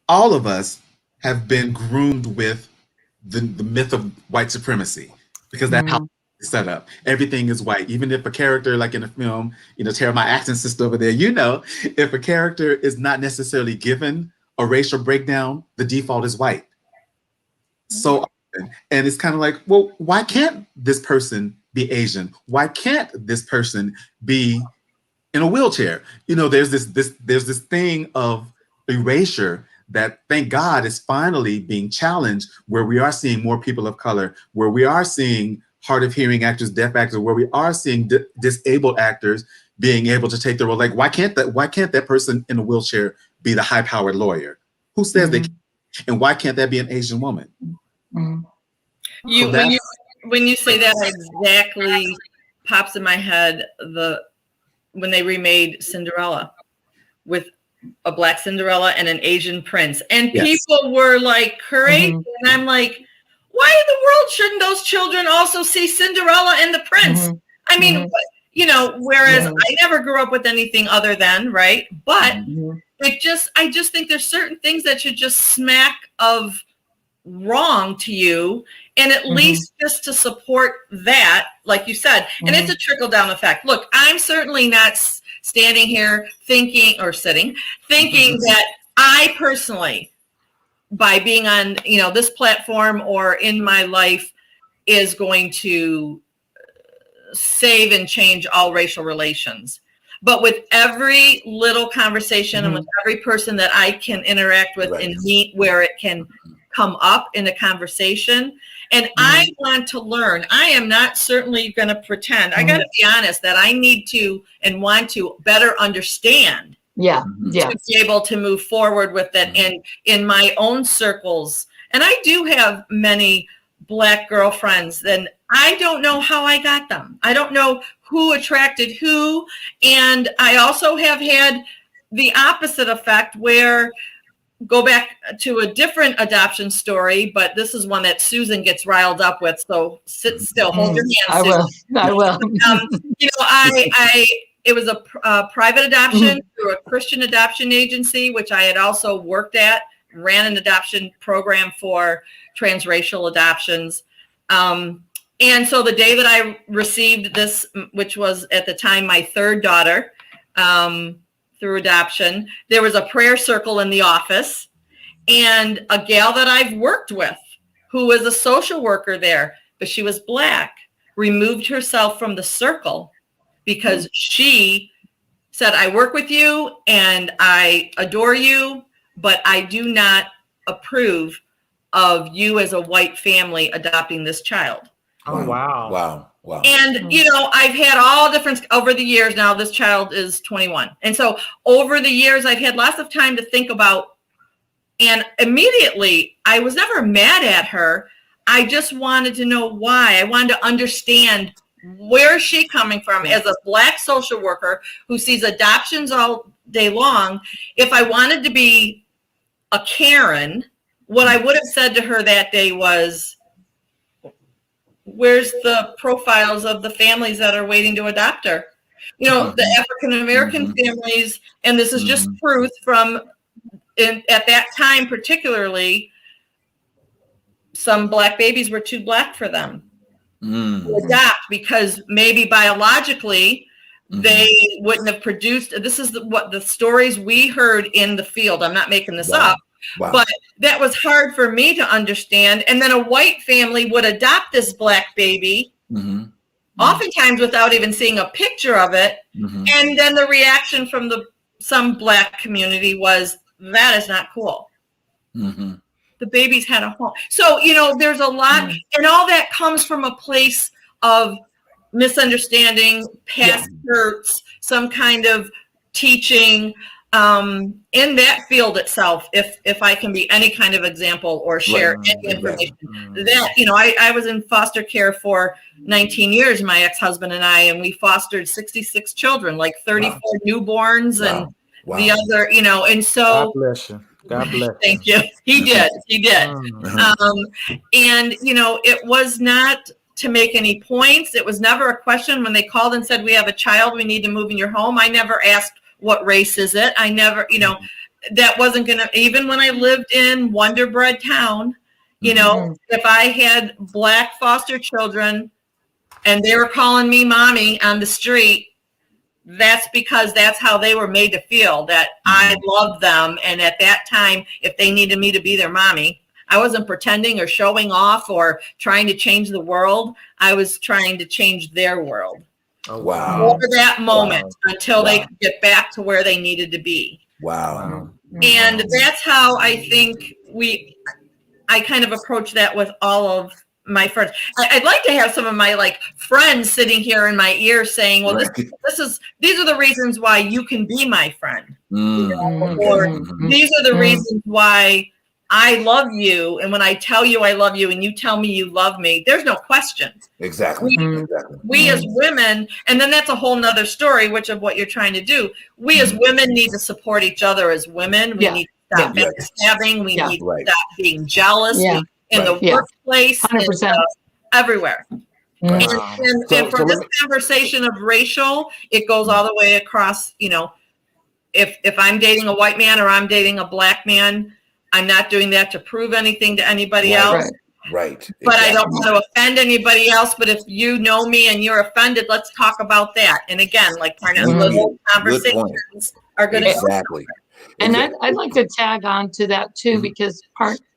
all of us have been groomed with the myth of white supremacy, because that's how it's set up. Everything is white. Even if a character, like in a film, you know, Tara, my accent sister over there, you know, if a character is not necessarily given a racial breakdown, the default is white. So often. And it's kind of like, well, why can't this person be Asian? Why can't this person be in a wheelchair? You know, there's this thing of erasure that, thank God, is finally being challenged, where we are seeing more people of color, where we are seeing hard of hearing actors, deaf actors, where we are seeing disabled actors being able to take the role. Like, why can't that person in a wheelchair be the high-powered lawyer? Who says they can't? And why can't that be an Asian woman? When you say that, exactly pops in my head when they remade Cinderella with a Black Cinderella and an Asian prince, and people were like crazy, and I'm like, why in the world shouldn't those children also see Cinderella and the prince? I mean, you know, whereas I never grew up with anything other than, right? But I just think there's certain things that should just smack of wrong to you, and at least just to support that, like you said, and it's a trickle down effect. Look, I'm certainly not standing here thinking that I personally, by being on, you know, this platform or in my life, is going to save and change all racial relations. But with every little conversation and with every person that I can interact with and meet, where it can come up in a conversation, and I want to learn. I am not certainly going to pretend. I got to be honest that I need to and want to better understand. To be able to move forward with it, and in my own circles. And I do have many Black girlfriends, and I don't know how I got them. I don't know who attracted who. And I also have had the opposite effect, where, go back to a different adoption story, but this is one that Susan gets riled up with. So sit still, hold your hands. I will. You know, it was a private adoption through a Christian adoption agency, which I had also worked at, ran an adoption program for transracial adoptions. And so the day that I received this, which was at the time my third daughter, through adoption, there was a prayer circle in the office, and a gal that I've worked with, who was a social worker there, but she was Black, removed herself from the circle because she said, I work with you and I adore you, but I do not approve of you as a white family adopting this child. Oh, wow. Wow. Wow. And, you know, I've had all different over the years. Now this child is 21. And so over the years, I've had lots of time to think about, and immediately I was never mad at her. I just wanted to know why. I wanted to understand, where is she coming from as a Black social worker who sees adoptions all day long. If I wanted to be a Karen, what I would have said to her that day was, where's the profiles of the families that are waiting to adopt her? You know, the African-American families, and this is just truth from at that time, particularly, some Black babies were too Black for them to adopt, because maybe biologically they wouldn't have produced. This is what the stories we heard in the field. I'm not making this up. Wow. But that was hard for me to understand. And then a white family would adopt this Black baby, oftentimes without even seeing a picture of it. And then the reaction from some Black community was, that is not cool. The babies had a home. So, you know, there's a lot, and all that comes from a place of misunderstanding, past hurts, some kind of teaching, in that field itself, if I can be any kind of example or share any information, that, you know, I was in foster care for 19 years, my ex-husband and I, and we fostered 66 children, like 34 newborns and the other, you know, and so. God bless you. God bless. Thank you. He did. And, you know, it was not to make any points. It was never a question when they called and said, we have a child, we need to move in your home. I never asked, what race is it? I never, you know, that wasn't going to, even when I lived in Wonder Bread Town, you know, if I had Black foster children and they were calling me mommy on the street, that's because that's how they were made to feel, that I loved them. And at that time, if they needed me to be their mommy, I wasn't pretending or showing off or trying to change the world. I was trying to change their world. Oh, wow. Over that moment until they could get back to where they needed to be. Wow. And that's how I think I kind of approach that with all of my friends. I'd like to have some of my like friends sitting here in my ear saying, well, these are the reasons why you can be my friend. You know? Or these are the reasons why I love you. And when I tell you I love you and you tell me you love me, there's no question. Exactly. We as women, and then that's a whole nother story, which of what you're trying to do. We as women need to support each other as women. We need to stop backstabbing. We need to stop being jealous in the workplace, 100%. Everywhere. And from this conversation of racial, it goes all the way across, you know, if I'm dating a white man or I'm dating a Black man, I'm not doing that to prove anything to anybody else. Right. But I don't want to offend anybody else. But if you know me and you're offended, let's talk about that. And again, like Parnell, little conversations are going to. Exactly. And I'd like to tag on to that too, because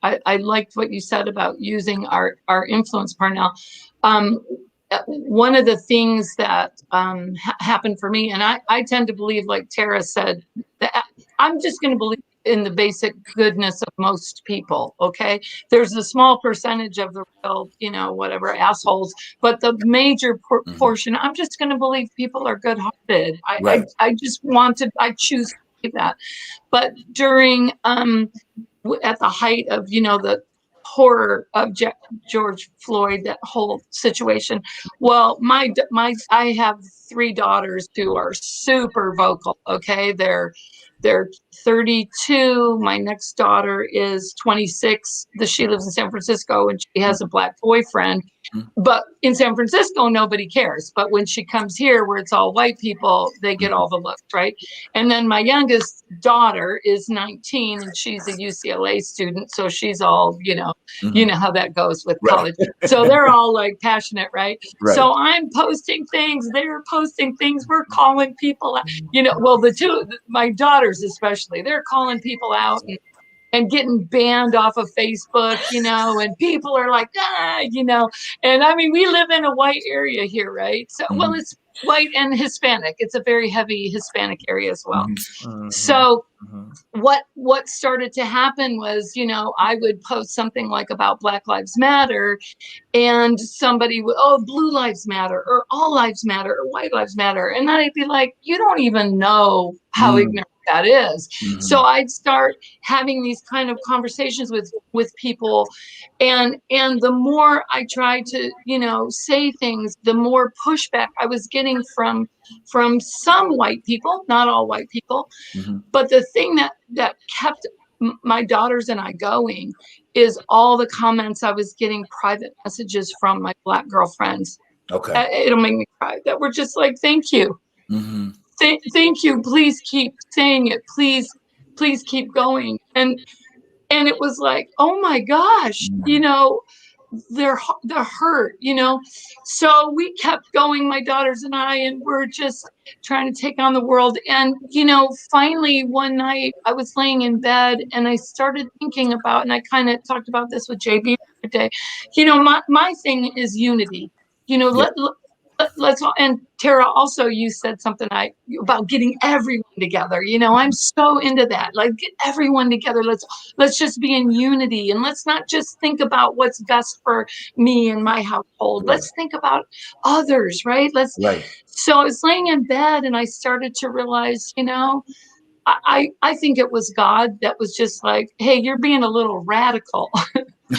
I liked what you said about using our influence, Parnell. One of the things that happened for me, and I tend to believe, like Tara said, that I'm just going to believe in the basic goodness of most people. Okay. There's a small percentage of the real, you know, whatever assholes, but the major portion, I'm just going to believe people are good hearted. I just I choose to believe that. But during, at the height of, you know, the horror of George Floyd, that whole situation. Well, I have 3 daughters who are super vocal. Okay. They're 32. My next daughter is 26. She lives in San Francisco and she has a Black boyfriend. But in San Francisco, nobody cares. But when she comes here, where it's all white people, they get all the looks, right? And then my youngest daughter is 19 and she's a UCLA student. So she's all, you know how that goes with college. So they're all like passionate, right? So I'm posting things. They're posting things. We're calling people out. You know, well, my daughters especially, they're calling people out. and getting banned off of Facebook, and people are like, and I mean, we live in a white area here, right? So, well, it's white and Hispanic. It's a very heavy Hispanic area as well. So what started to happen was, I would post something like about Black Lives Matter, and somebody would, Blue Lives Matter, or All Lives Matter, or White Lives Matter. And I'd be like, you don't even know how ignorant that is. So I'd start having these kind of conversations with people, and the more I tried to say things, the more pushback I was getting from some white people, not all white people. But the thing that kept my daughters and I going is all the comments I was getting, private messages from my Black girlfriends. Okay, it'll make me cry, that were just like, thank you. Thank you. Please keep saying it. Please keep going. And it was like, oh my gosh, they're hurt, So we kept going, my daughters and I, and we're just trying to take on the world. And, finally one night I was laying in bed and I started thinking about, and I kind of talked about this with JB the other day, my thing is unity, let's all, and Tara, also you said something about getting everyone together. I'm so into that. Like, get everyone together. Let's just be in unity, and let's not just think about what's best for me and my household. Right. Let's think about others, right? So I was laying in bed and I started to realize, I think it was God that was just like, hey, you're being a little radical.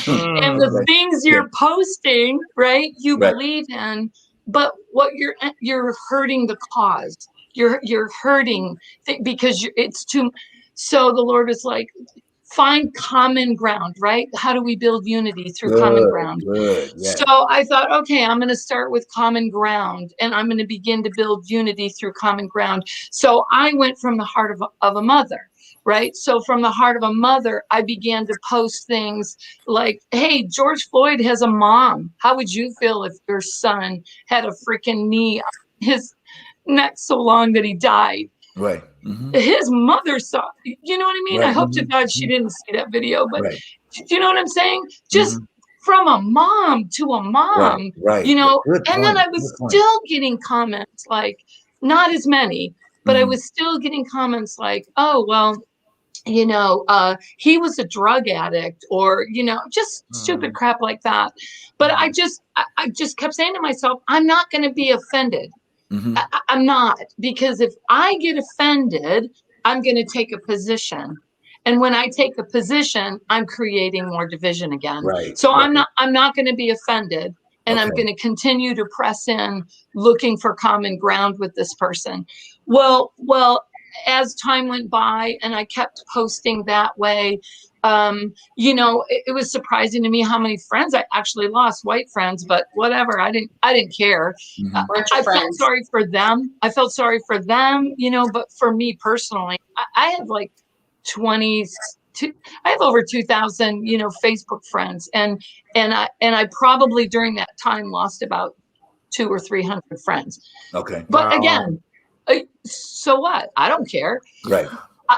And the things you're posting, right, you believe in. But what you're hurting the cause. You're hurting because it's too. So the Lord is like, find common ground, right? How do we build unity through common ground? So I thought, okay, I'm going to start with common ground, and I'm going to begin to build unity through common ground. So I went from the heart of a mother. Right. So from the heart of a mother, I began to post things like, hey, George Floyd has a mom. How would you feel if your son had a freaking knee on his neck so long that he died? Right. His mother saw, you know what I mean? Right. I hope to God she didn't see that video, but you know what I'm saying? Just from a mom to a mom, right. And then I was still getting comments like, not as many, but I was still getting comments like, oh, well, he was a drug addict, or, just stupid crap like that. But I just kept saying to myself, I'm not going to be offended. I'm not, because if I get offended, I'm going to take a position. And when I take a position, I'm creating more division again. Right. So I'm not going to be offended. And I'm going to continue to press in, looking for common ground with this person. Well, as time went by and I kept posting that way, it was surprising to me how many friends I actually lost, white friends, but whatever. I didn't care. I felt sorry for them. But for me personally, I have like 22, I have over 2,000, Facebook friends. And I probably during that time lost about 200 or 300 friends. Okay. But again, so what? I don't care. Right.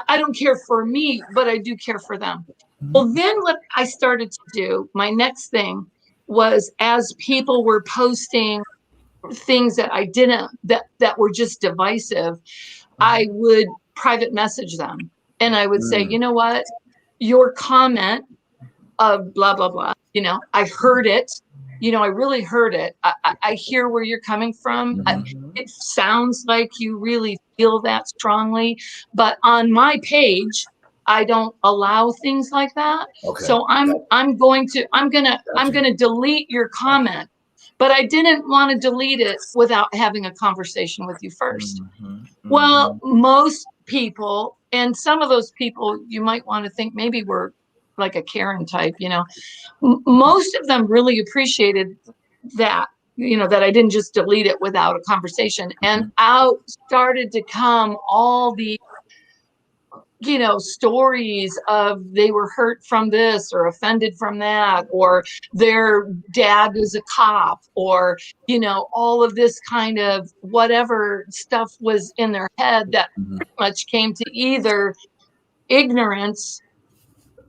I don't care for me, but I do care for them. Well, then what I started to do, my next thing was, as people were posting things that I didn't, that were just divisive, I would private message them. And I would say, you know what, your comment of blah, blah, blah, I heard it. I really heard it. I hear where you're coming from. It sounds like you really feel that strongly, but on my page, I don't allow things like that. Okay. So I'm going to delete your comment, but I didn't want to delete it without having a conversation with you first. Well, most people, and some of those people you might want to think maybe were like a Karen type, most of them really appreciated that, that I didn't just delete it without a conversation. And out started to come all the, stories of they were hurt from this or offended from that, or their dad is a cop, or, all of this kind of whatever stuff was in their head that pretty much came to either ignorance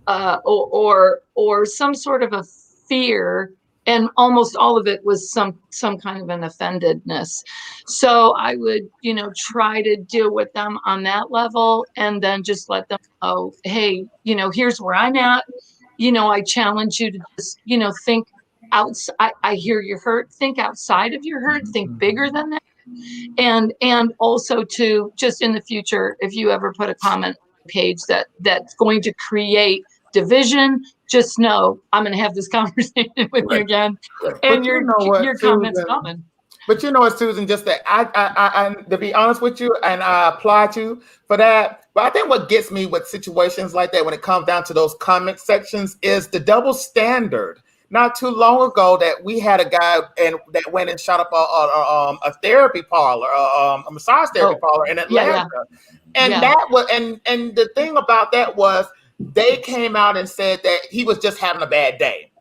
or some sort of a fear, and almost all of it was some kind of an offendedness. So I would, try to deal with them on that level, and then just let them know, hey, here's where I'm at. I challenge you to just, think outside. I hear you're hurt. Think outside of your hurt. Think bigger than that. And also to just in the future, if you ever put a comment page that's going to create division, just know I'm going to have this conversation with you again, and your comments coming. But Susan, just that I to be honest with you, and I applaud you for that. But I think what gets me with situations like that, when it comes down to those comment sections, is the double standard. Not too long ago, that we had a guy that went and shot up a therapy parlor, a massage therapy parlor in Atlanta, and that was and the thing about that was they came out and said that he was just having a bad day.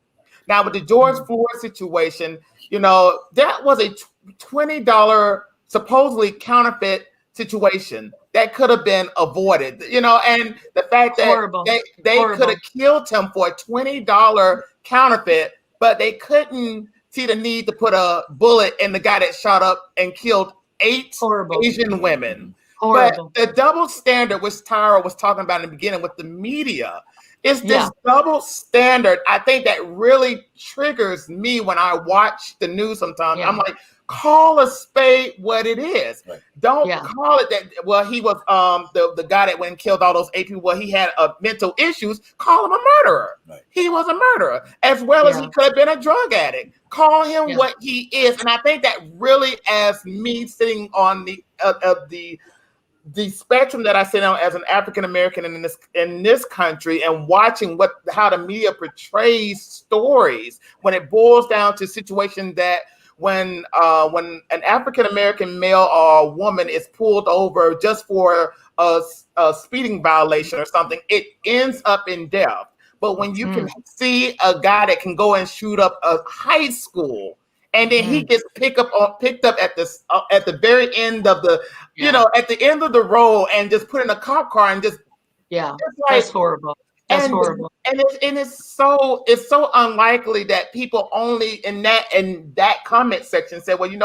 Now with the George Floyd situation, that was a $20 supposedly counterfeit situation that could have been avoided, and the fact that they could have killed him for a $20 counterfeit, but they couldn't see the need to put a bullet in the guy that shot up and killed 8 Asian women. But the double standard, which Tyra was talking about in the beginning with the media, is this double standard. I think that really triggers me when I watch the news sometimes. I'm like, call a spade what it is. Right. Don't call it that. Well, he was the guy that went and killed all those 8 people. Well, he had mental issues. Call him a murderer. Right. He was a murderer, as well as he could have been a drug addict. Call him what he is. And I think that really, as me sitting on the spectrum that I sit on as an African American in this country, and watching how the media portrays stories, when it boils down to situations that when an African American male or a woman is pulled over just for a speeding violation or something, it ends up in death. But when you can see a guy that can go and shoot up a high school, and then he gets picked up at the very end of the at the end of the road, and just put in a cop car and just that's horrible. That's horrible. And it's so unlikely that people only in that comment section said, well, he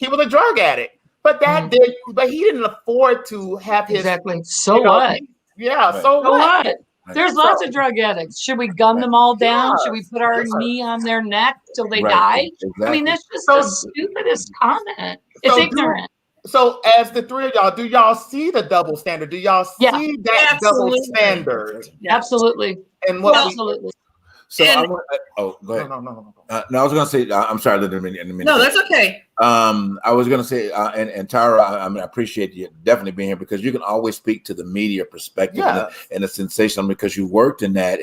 was a drug addict, but but he didn't afford to have his So what? Yeah. So what? There's lots of drug addicts. Should we gun them all down? Should we put our knee on their neck till they die? Exactly. I mean, that's just the stupidest comment. It's ignorant. So as the three of y'all, do y'all see the double standard? Do y'all see that double standard? Absolutely. And what absolutely. So go ahead. No. I was going to say, I'm sorry, in a minute. No, that's okay. I was going to say, and Tyra, I appreciate you definitely being here, because you can always speak to the media perspective and the sensational, because you worked in that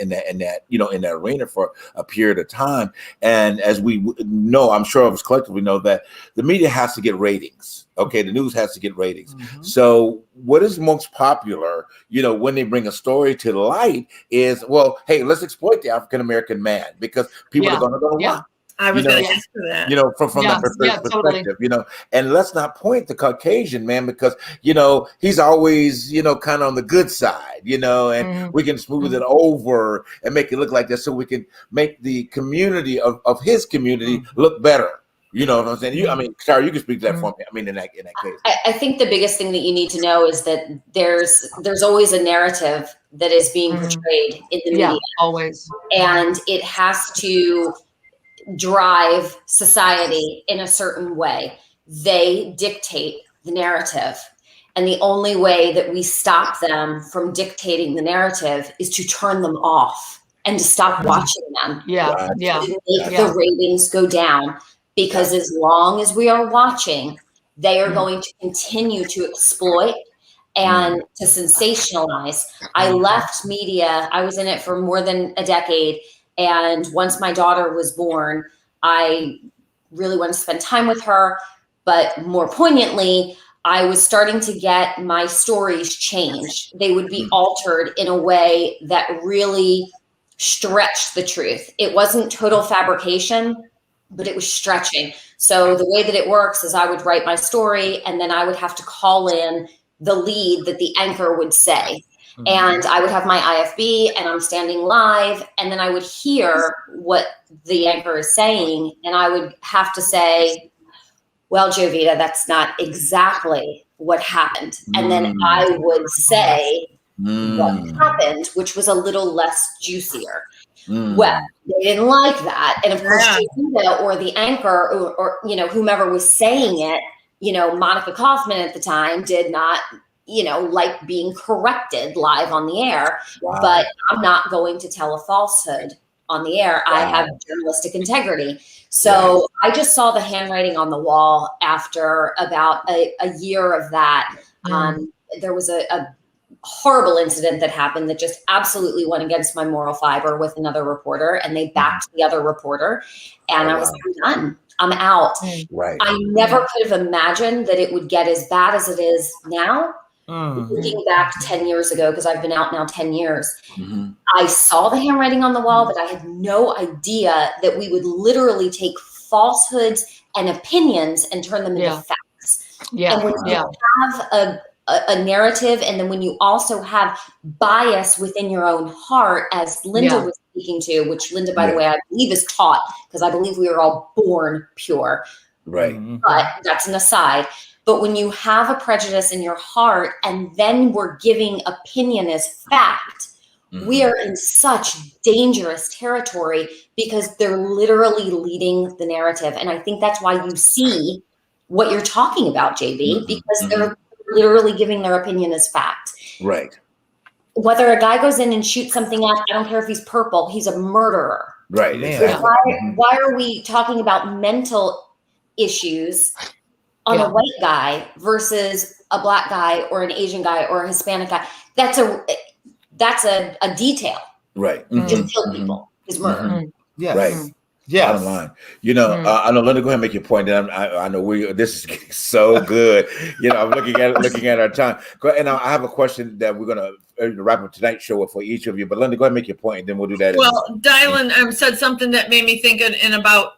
arena for a period of time. And as we know, I'm sure of us collectively know that the media has to get ratings. Okay, the news has to get ratings. Mm-hmm. So what is most popular, when they bring a story to the light is, well, hey, let's exploit the African American man, because people are going to watch. I was going to ask for that. From that perspective, totally. And let's not point the Caucasian man, because, he's always, kind of on the good side, and we can smooth it over and make it look like that, so we can make the community of his community look better. You know what I'm saying? Sarah, you can speak to that for me. In that case, I think the biggest thing that you need to know is that there's always a narrative that is being portrayed in the media, always, and it has to drive society in a certain way. They dictate the narrative, and the only way that we stop them from dictating the narrative is to turn them off and to stop watching them. To make the ratings go down. Because as long as we are watching, they are going to continue to exploit and to sensationalize. I left media. I was in it for more than a decade. And once my daughter was born, I really wanted to spend time with her. But more poignantly, I was starting to get my stories changed. They would be altered in a way that really stretched the truth. It wasn't total fabrication, but it was stretching. So the way that it works is I would write my story, and then I would have to call in the lead that the anchor would say. And I would have my IFB and I'm standing live, and then I would hear what the anchor is saying, and I would have to say, well, Jovita, that's not exactly what happened. And then I would say what happened, which was a little less juicier. Well, they didn't like that. And of course, Jovita or the anchor or whomever was saying it, Monica Kaufman at the time did not like being corrected live on the air, but I'm not going to tell a falsehood on the air. I have journalistic integrity. So I just saw the handwriting on the wall after about a year of that. There was a horrible incident that happened that just absolutely went against my moral fiber with another reporter, and they backed the other reporter, and I was done. I'm out. Right. I never could have imagined that it would get as bad as it is now. Looking back 10 years ago, because I've been out now 10 years, I saw the handwriting on the wall, but I had no idea that we would literally take falsehoods and opinions and turn them into facts. And when you have a narrative, and then when you also have bias within your own heart, as Linda was speaking to, which Linda, by the way, I believe is taught, because I believe we are all born pure. Right. But that's an aside. But when you have a prejudice in your heart and then we're giving opinion as fact, we are in such dangerous territory because they're literally leading the narrative. And I think that's why you see what you're talking about, JB, because they're literally giving their opinion as fact. Right. Whether a guy goes in and shoots something up, I don't care if he's purple, he's a murderer. Right. Exactly. Why are we talking about mental issues on a white guy versus a black guy or an Asian guy or a Hispanic guy? That's a detail. Right. Just kill people is murder. Yeah. Right. Yeah. Bottom line. I know, Linda, go ahead and make your point. And I know this is getting so good. I'm looking at our time. And I have a question that we're going to wrap up tonight's show for each of you. But Linda, go ahead and make your point, and then we'll do that. Well, Dylan said something that made me think about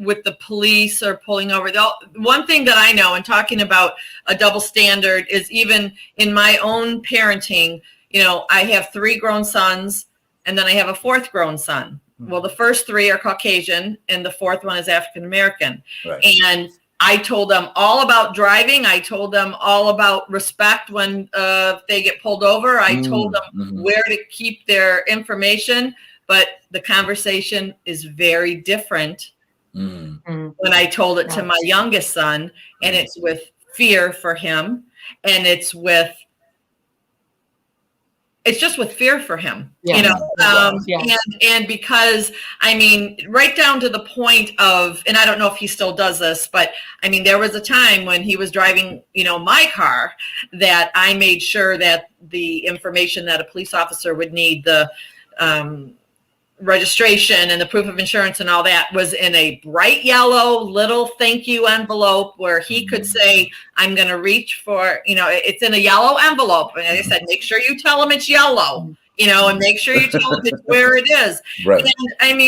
with the police or pulling over. One thing that I know, and talking about a double standard, is even in my own parenting, I have 3 grown sons, and then I have a 4th grown son. Well, the first 3 are Caucasian, and the 4th one is African American. Right. And I told them all about driving. I told them all about respect when they get pulled over. I told them where to keep their information. But the conversation is very different when I told it to my youngest son, and it's with fear for him, and it's just with fear for him, and because, right down to the point of, and I don't know if he still does this, but there was a time when he was driving, my car, that I made sure that the information that a police officer would need, the registration and the proof of insurance and all that, was in a bright yellow little thank you envelope where he could say, I'm going to reach for, it's in a yellow envelope. And I said, make sure you tell him it's yellow, and make sure you tell him it's where it is. Right. And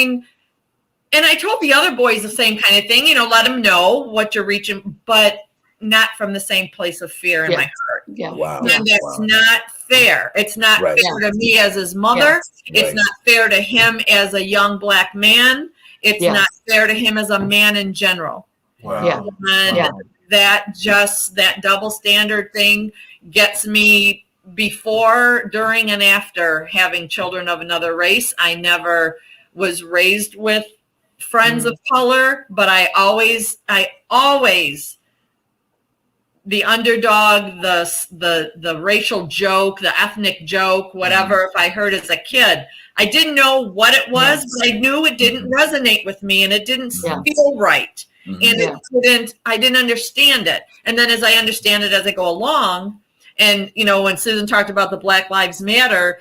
and I told the other boys the same kind of thing, let them know what you're reaching, but not from the same place of fear in my heart. Yeah. Wow. And that's not fair. It's not fair to me as his mother. It's not fair to him as a young black man. It's not fair to him as a man in general. Wow. And that double standard thing gets me before, during, and after having children of another race. I never was raised with friends of color, but I always the underdog, the racial joke, the ethnic joke, whatever, if I heard as a kid, I didn't know what it was, but I knew it didn't resonate with me, and it didn't feel right. And I didn't understand it. And then as I understand it as I go along, and, when Susan talked about the Black Lives Matter,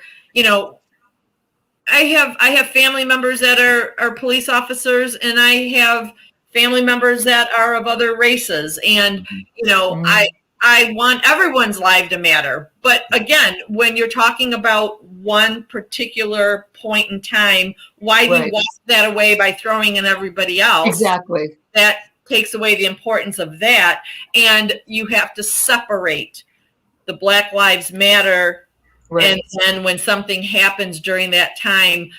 I have family members that are police officers, and I have family members that are of other races. And, I want everyone's life to matter. But again, when you're talking about one particular point in time, why do you walk that away by throwing in everybody else? Exactly. That takes away the importance of that. And you have to separate the Black Lives Matter. Right. And then when something happens during that time,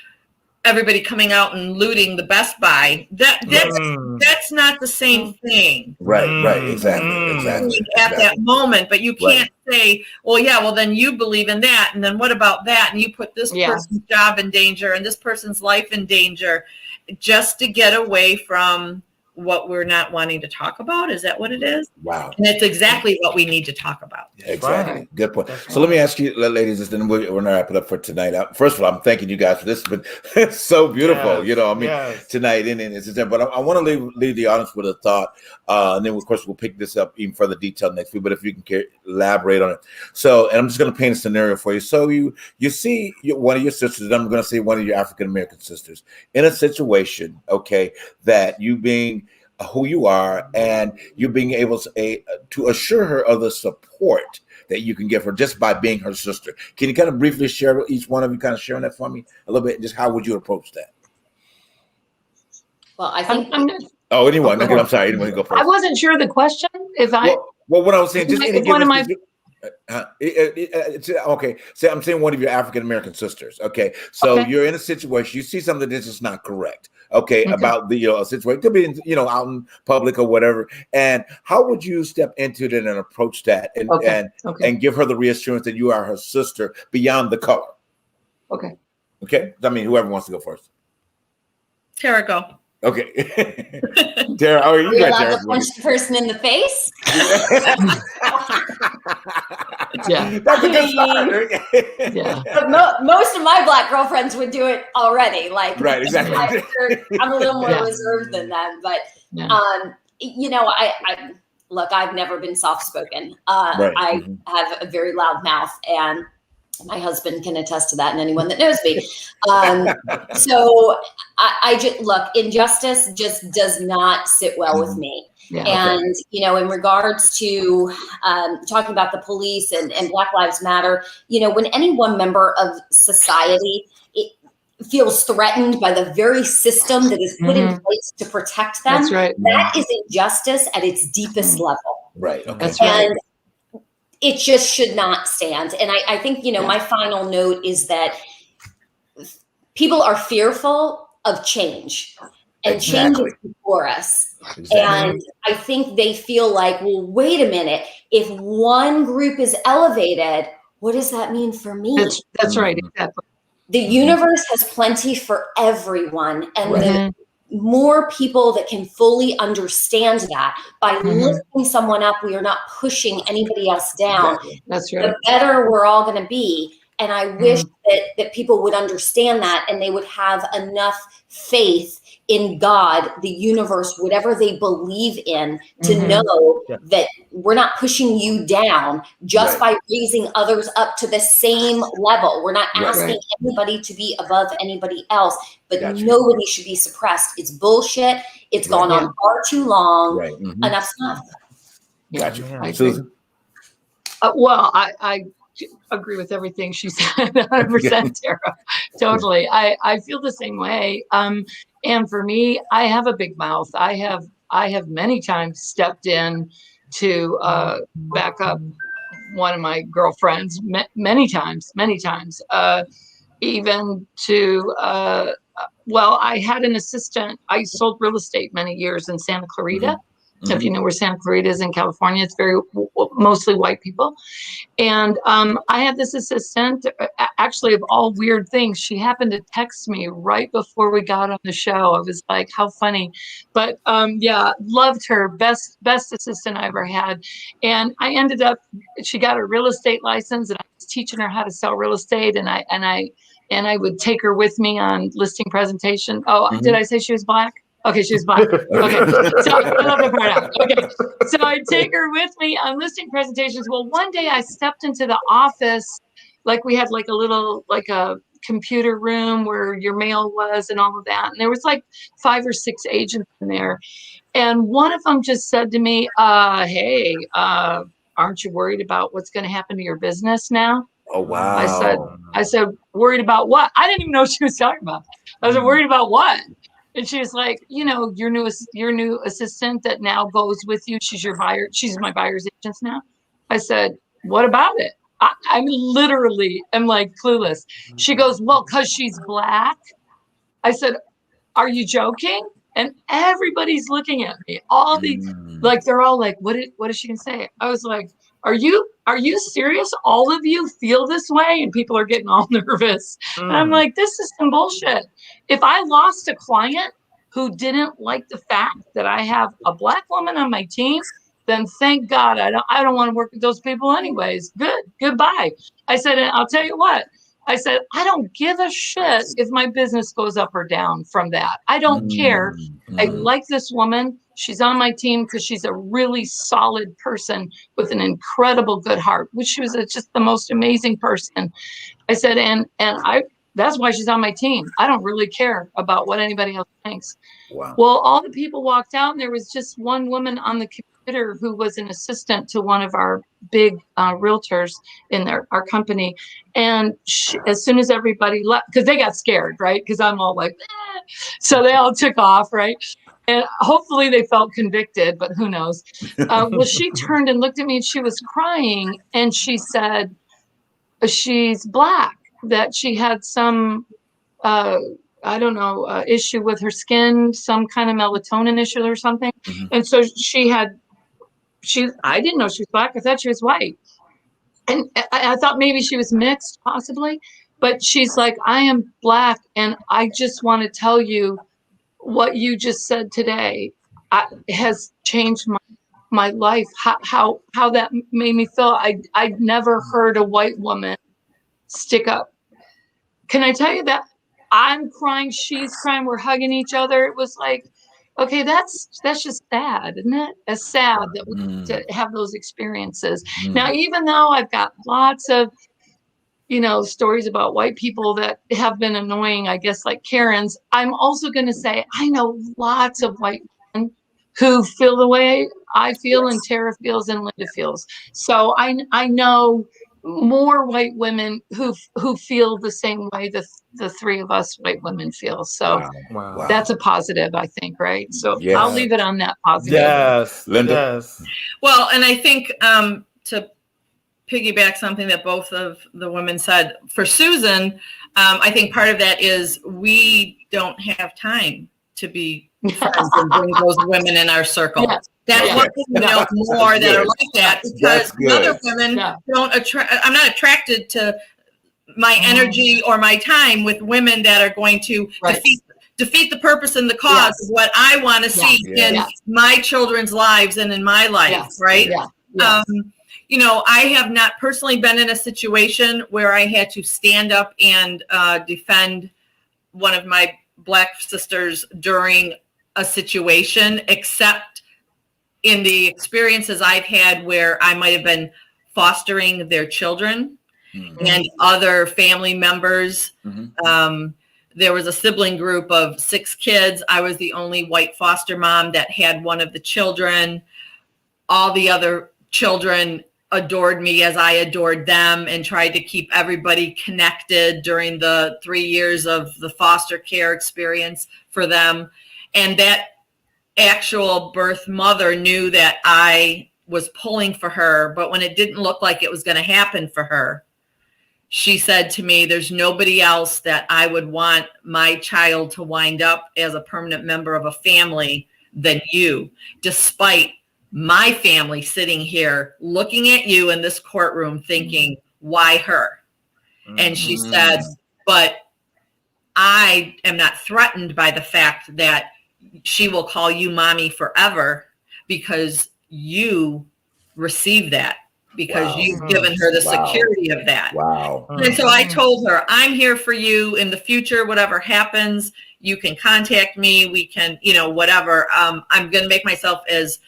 everybody coming out and looting the Best Buy. That's not the same thing. Right, exactly. At that moment, but you can't say, well, yeah, well, then you believe in that, and then what about that? And you put this person's job in danger and this person's life in danger just to get away from what we're not wanting to talk about. Is that what it is? Wow. And it's exactly what we need to talk about. Exactly. Right. Good point. So let me ask you, ladies, and then we're going to wrap it up for tonight. First of all, I'm thanking you guys for this. It's so beautiful, tonight. But I want to leave the audience with a thought. And then, of course, we'll pick this up even further detail next week. But if you can elaborate on it. So, and I'm just going to paint a scenario for you. So you see one of your sisters, and I'm going to say one of your African-American sisters, in a situation, that you being who you are, and you being able to assure her of the support that you can give her just by being her sister. Can you kind of briefly share with each one of you, kind of sharing that for me a little bit? Just how would you approach that? Well, I think anyone. Okay. I'm sorry. Anyone go first. I wasn't sure the question. Well, what I was saying, just one of my. Okay, so I'm saying one of your African American sisters. Okay, so you're in a situation, you see something that's just not correct. Okay, about the a situation, could be out in public or whatever. And how would you step into it and approach that and give her the reassurance that you are her sister beyond the color? Okay. I mean, whoever wants to go first. Tara, go. Okay. Tara, how are you going, Tara? To punch the person in the face. That's a good start. Yeah. But most of my Black girlfriends would do it already. Right, exactly. I'm a little more reserved than them, but I've never been soft-spoken. I have a very loud mouth, and my husband can attest to that, and anyone that knows me. So I just injustice just does not sit well with me. Yeah, and, in regards to talking about the police and Black Lives Matter, when any one member of society feels threatened by the very system that is put in place to protect them, that is injustice at its deepest level. Right. Okay. That's right. And it just should not stand. And I think, my final note is that people are fearful of change, and change is before us. Exactly. And I think they feel like, well, wait a minute, if one group is elevated, what does that mean for me? That's right. Exactly. The universe has plenty for everyone. And the more people that can fully understand that by lifting someone up, we are not pushing anybody else down. That's right. The better we're all going to be. And I wish that people would understand that, and they would have enough faith in God, the universe, whatever they believe in, to know that we're not pushing you down just by raising others up to the same level. We're not asking anybody to be above anybody else, but nobody should be suppressed. It's bullshit. It's gone on far too long. Enough's enough. Gotcha. Susan? Well, I agree with everything she said, 100%, Tara. Totally. I feel the same way. And for me, I have a big mouth. I have many times stepped in to back up one of my girlfriends, many times, even to, I had an assistant. I sold real estate many years in Santa Clarita. So if you know where Santa Clarita is in California, it's mostly white people. And I had this assistant, actually, of all weird things, she happened to text me right before we got on the show. I was like, how funny. But loved her, best assistant I ever had. And I ended up, she got a real estate license, and I was teaching her how to sell real estate. And I would take her with me on listing presentation. Oh, did I say she was Black? Okay, she was Black. Okay, so I love the part out. Okay, so I take her with me on listing presentations. Well, one day I stepped into the office, we had a computer room where your mail was and all of that. And there was 5 or 6 agents in there. And one of them just said to me, hey, aren't you worried about what's going to happen to your business now? Oh, wow. I said, worried about what? I didn't even know what she was talking about. I was worried about what? And she was like, your new assistant that now goes with you. She's your buyer. She's my buyer's agent now. I said, what about it? I'm literally, I'm like clueless. She goes, well, because she's Black. I said, are you joking? And everybody's looking at me. All these, like, they're all like, what is she gonna say? I was like, are you serious? All of you feel this way? And people are getting all nervous. And I'm like, this is some bullshit. If I lost a client who didn't like the fact that I have a Black woman on my team, then thank God I don't want to work with those people anyways. Goodbye. I said, and I'll tell you what, I said, I don't give a shit if my business goes up or down from that. I don't care. I like this woman. She's on my team because she's a really solid person with an incredible good heart, which she was just the most amazing person. I said, and that's why she's on my team. I don't really care about what anybody else thinks. Wow. Well, all the people walked out and there was just one woman on the computer who was an assistant to one of our big realtors in our company. And she, as soon as everybody left, because they got scared, right? Because I'm all like, eh. So they all took off, right? And hopefully they felt convicted, but who knows? Well, she turned and looked at me and she was crying. And she said, she's Black, that she had some, I don't know, issue with her skin, some kind of melatonin issue or something. And so I didn't know she was Black. I thought she was white. And I thought maybe she was mixed, possibly. But she's like, I am Black. And I just want to tell you what you just said today has changed my life. How that made me feel. I'd never heard a white woman stick up. Can I tell you that? I'm crying, she's crying, we're hugging each other. It was like, okay, that's just sad, isn't it? It's sad that we to have those experiences. Now, even though I've got lots of, stories about white people that have been annoying, I guess, like Karen's, I'm also going to say I know lots of white men who feel the way I feel and Tara feels and Linda feels. So I know more white women who feel the same way the three of us white women feel. So wow. That's a positive, I think, right? So I'll leave it on that positive. Yes, Linda. Yes. Well, and I think to piggyback something that both of the women said, for Susan, I think part of that is we don't have time to be friends and bring those women in our circle. Yeah. That's what we know more that are like that, because other women don't attract. I'm not attracted to my energy or my time with women that are going to defeat the purpose and the cause of what I want to see in my children's lives and in my life, right? Yeah. I have not personally been in a situation where I had to stand up and defend one of my Black sisters during a situation, except in the experiences I've had where I might have been fostering their children and other family members. There was a sibling group of 6 kids. I was the only white foster mom that had one of the children. All the other children adored me as I adored them and tried to keep everybody connected during the 3 years of the foster care experience for them. And that actual birth mother knew that I was pulling for her, but when it didn't look like it was going to happen for her, she said to me, there's nobody else that I would want my child to wind up as a permanent member of a family than you, despite my family sitting here looking at you in this courtroom thinking, why her? And she said, but I am not threatened by the fact that she will call you mommy forever because you receive that, because you've given her the security of that. And so I told her, I'm here for you in the future. Whatever happens, you can contact me. We can, whatever. I'm going to make myself as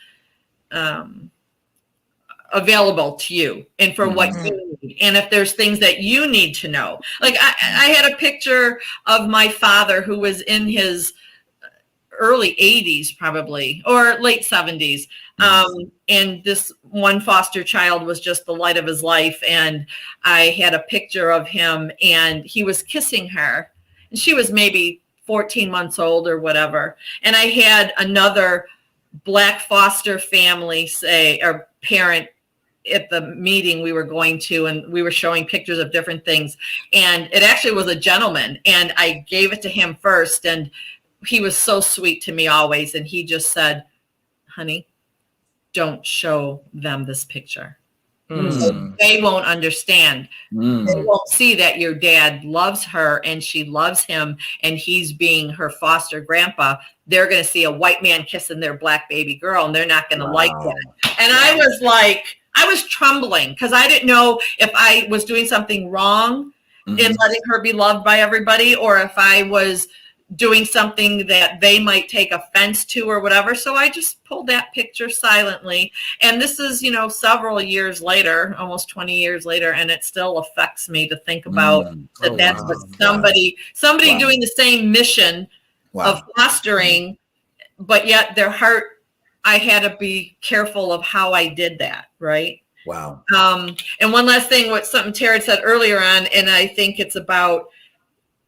available to you and for what you need. And if there's things that you need to know, like I had a picture of my father who was in his early 80s probably, or late 70s. And this one foster child was just the light of his life. And I had a picture of him and he was kissing her and she was maybe 14 months old or whatever. And I had another Black foster family parent at the meeting we were going to, and we were showing pictures of different things, and it actually was a gentleman, and I gave it to him first, and he was so sweet to me always, and he just said, honey, don't show them this picture. They won't understand. They won't see that your dad loves her and she loves him and he's being her foster grandpa. They're going to see a white man kissing their black baby girl and they're not going to like that. And I was like, I was trembling because I didn't know if I was doing something wrong in letting her be loved by everybody, or if I was doing something that they might take offense to or whatever. So I just pulled that picture silently. And this is, you know, several years later, almost 20 years later, and it still affects me to think about that's somebody doing the same mission of fostering, but yet their heart, I had to be careful of how I did that. Right. Wow. And one last thing, something Tara said earlier on, and I think it's about,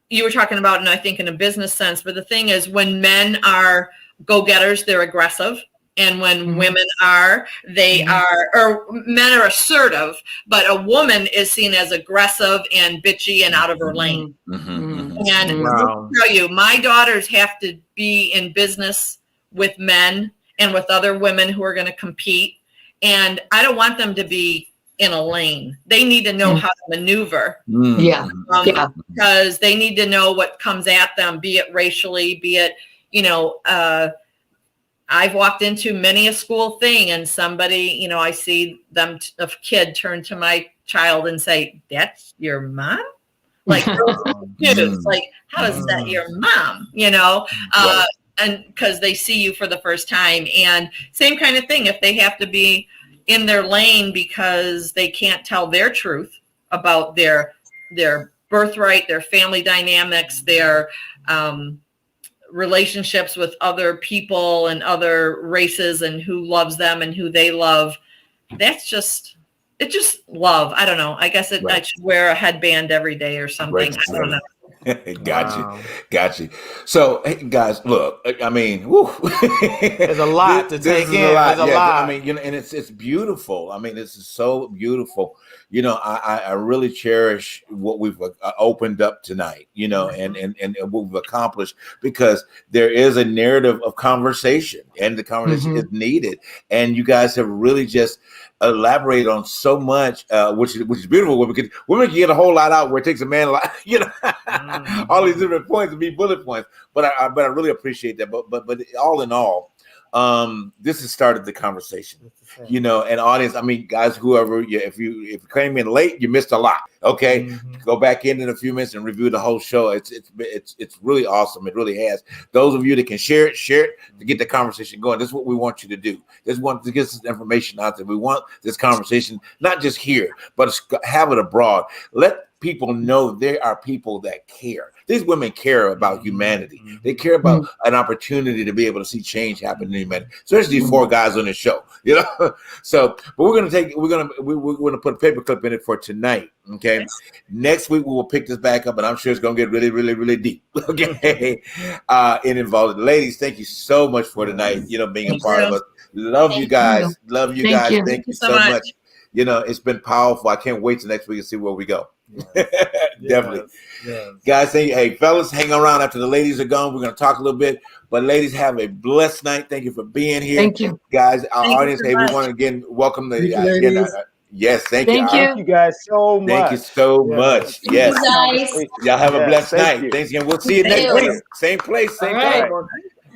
you were talking about, and I think in a business sense, but the thing is when men are go-getters, they're aggressive. And when women are, they are, or men are assertive, but a woman is seen as aggressive and bitchy and out of her lane. And I'll tell you, my daughters have to be in business with men and with other women who are going to compete. And I don't want them to be in a lane. They need to know how to maneuver. Because they need to know what comes at them, be it racially, be it, you know, I've walked into many a school thing and somebody, you know, I see them, a kid turn to my child and say, that's your mom? Like, kids, like, how is that your mom? You know, and because they see you for the first time. And same kind of thing, if they have to be in their lane because they can't tell their truth about their birthright, their family dynamics, their relationships with other people and other races and who loves them and who they love. It's just love. I don't know. I guess I should wear a headband every day or something. I don't know. Got you. So, hey, guys, look. I mean, there's a lot to take in. There's a lot. I mean, you know, and it's beautiful. I mean, this is so beautiful. You know, I really cherish what we've opened up tonight. You know, and what we've accomplished, because there is a narrative of conversation, and the conversation is needed. And you guys have really just elaborate on so much, which is beautiful. Because women can get a whole lot out where it takes a man a lot, you know, all these different points to be bullet points. But I really appreciate that. But all in all, this has started the conversation, you know, and audience. I mean, guys, whoever, if you came in late, you missed a lot. Okay, go back in a few minutes and review the whole show. It's really awesome. It really has. Those of you that can share it to get the conversation going. This is what we want you to do. This want to get this information out there. We want this conversation not just here, but have it abroad. Let people know there are people that care. These women care about humanity. They care about an opportunity to be able to see change happen in humanity. Especially these four guys on the show, you know. So, but we're gonna put a paperclip in it for tonight. Okay. Next week we will pick this back up, and I'm sure it's gonna get really, really, really deep. Okay. And involved. Ladies, thank you so much for tonight. You know, being a part of us. Love you guys. Love you guys. Thank you so much. You know, it's been powerful. I can't wait till next week and see where we go. Definitely. Guys, hey, fellas, hang around after the ladies are gone. We're going to talk a little bit. But ladies, have a blessed night. Thank you for being here. Thank you. Guys, our audience, hey, we want to again welcome the yes, thank you. Thank you guys so much. Thank you so much. Yes. Y'all have a blessed night. Thanks again. We'll see you next week. Same place, same time.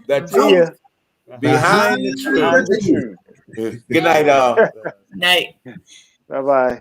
The truth behind the truth. Good night, all. Night. Bye-bye.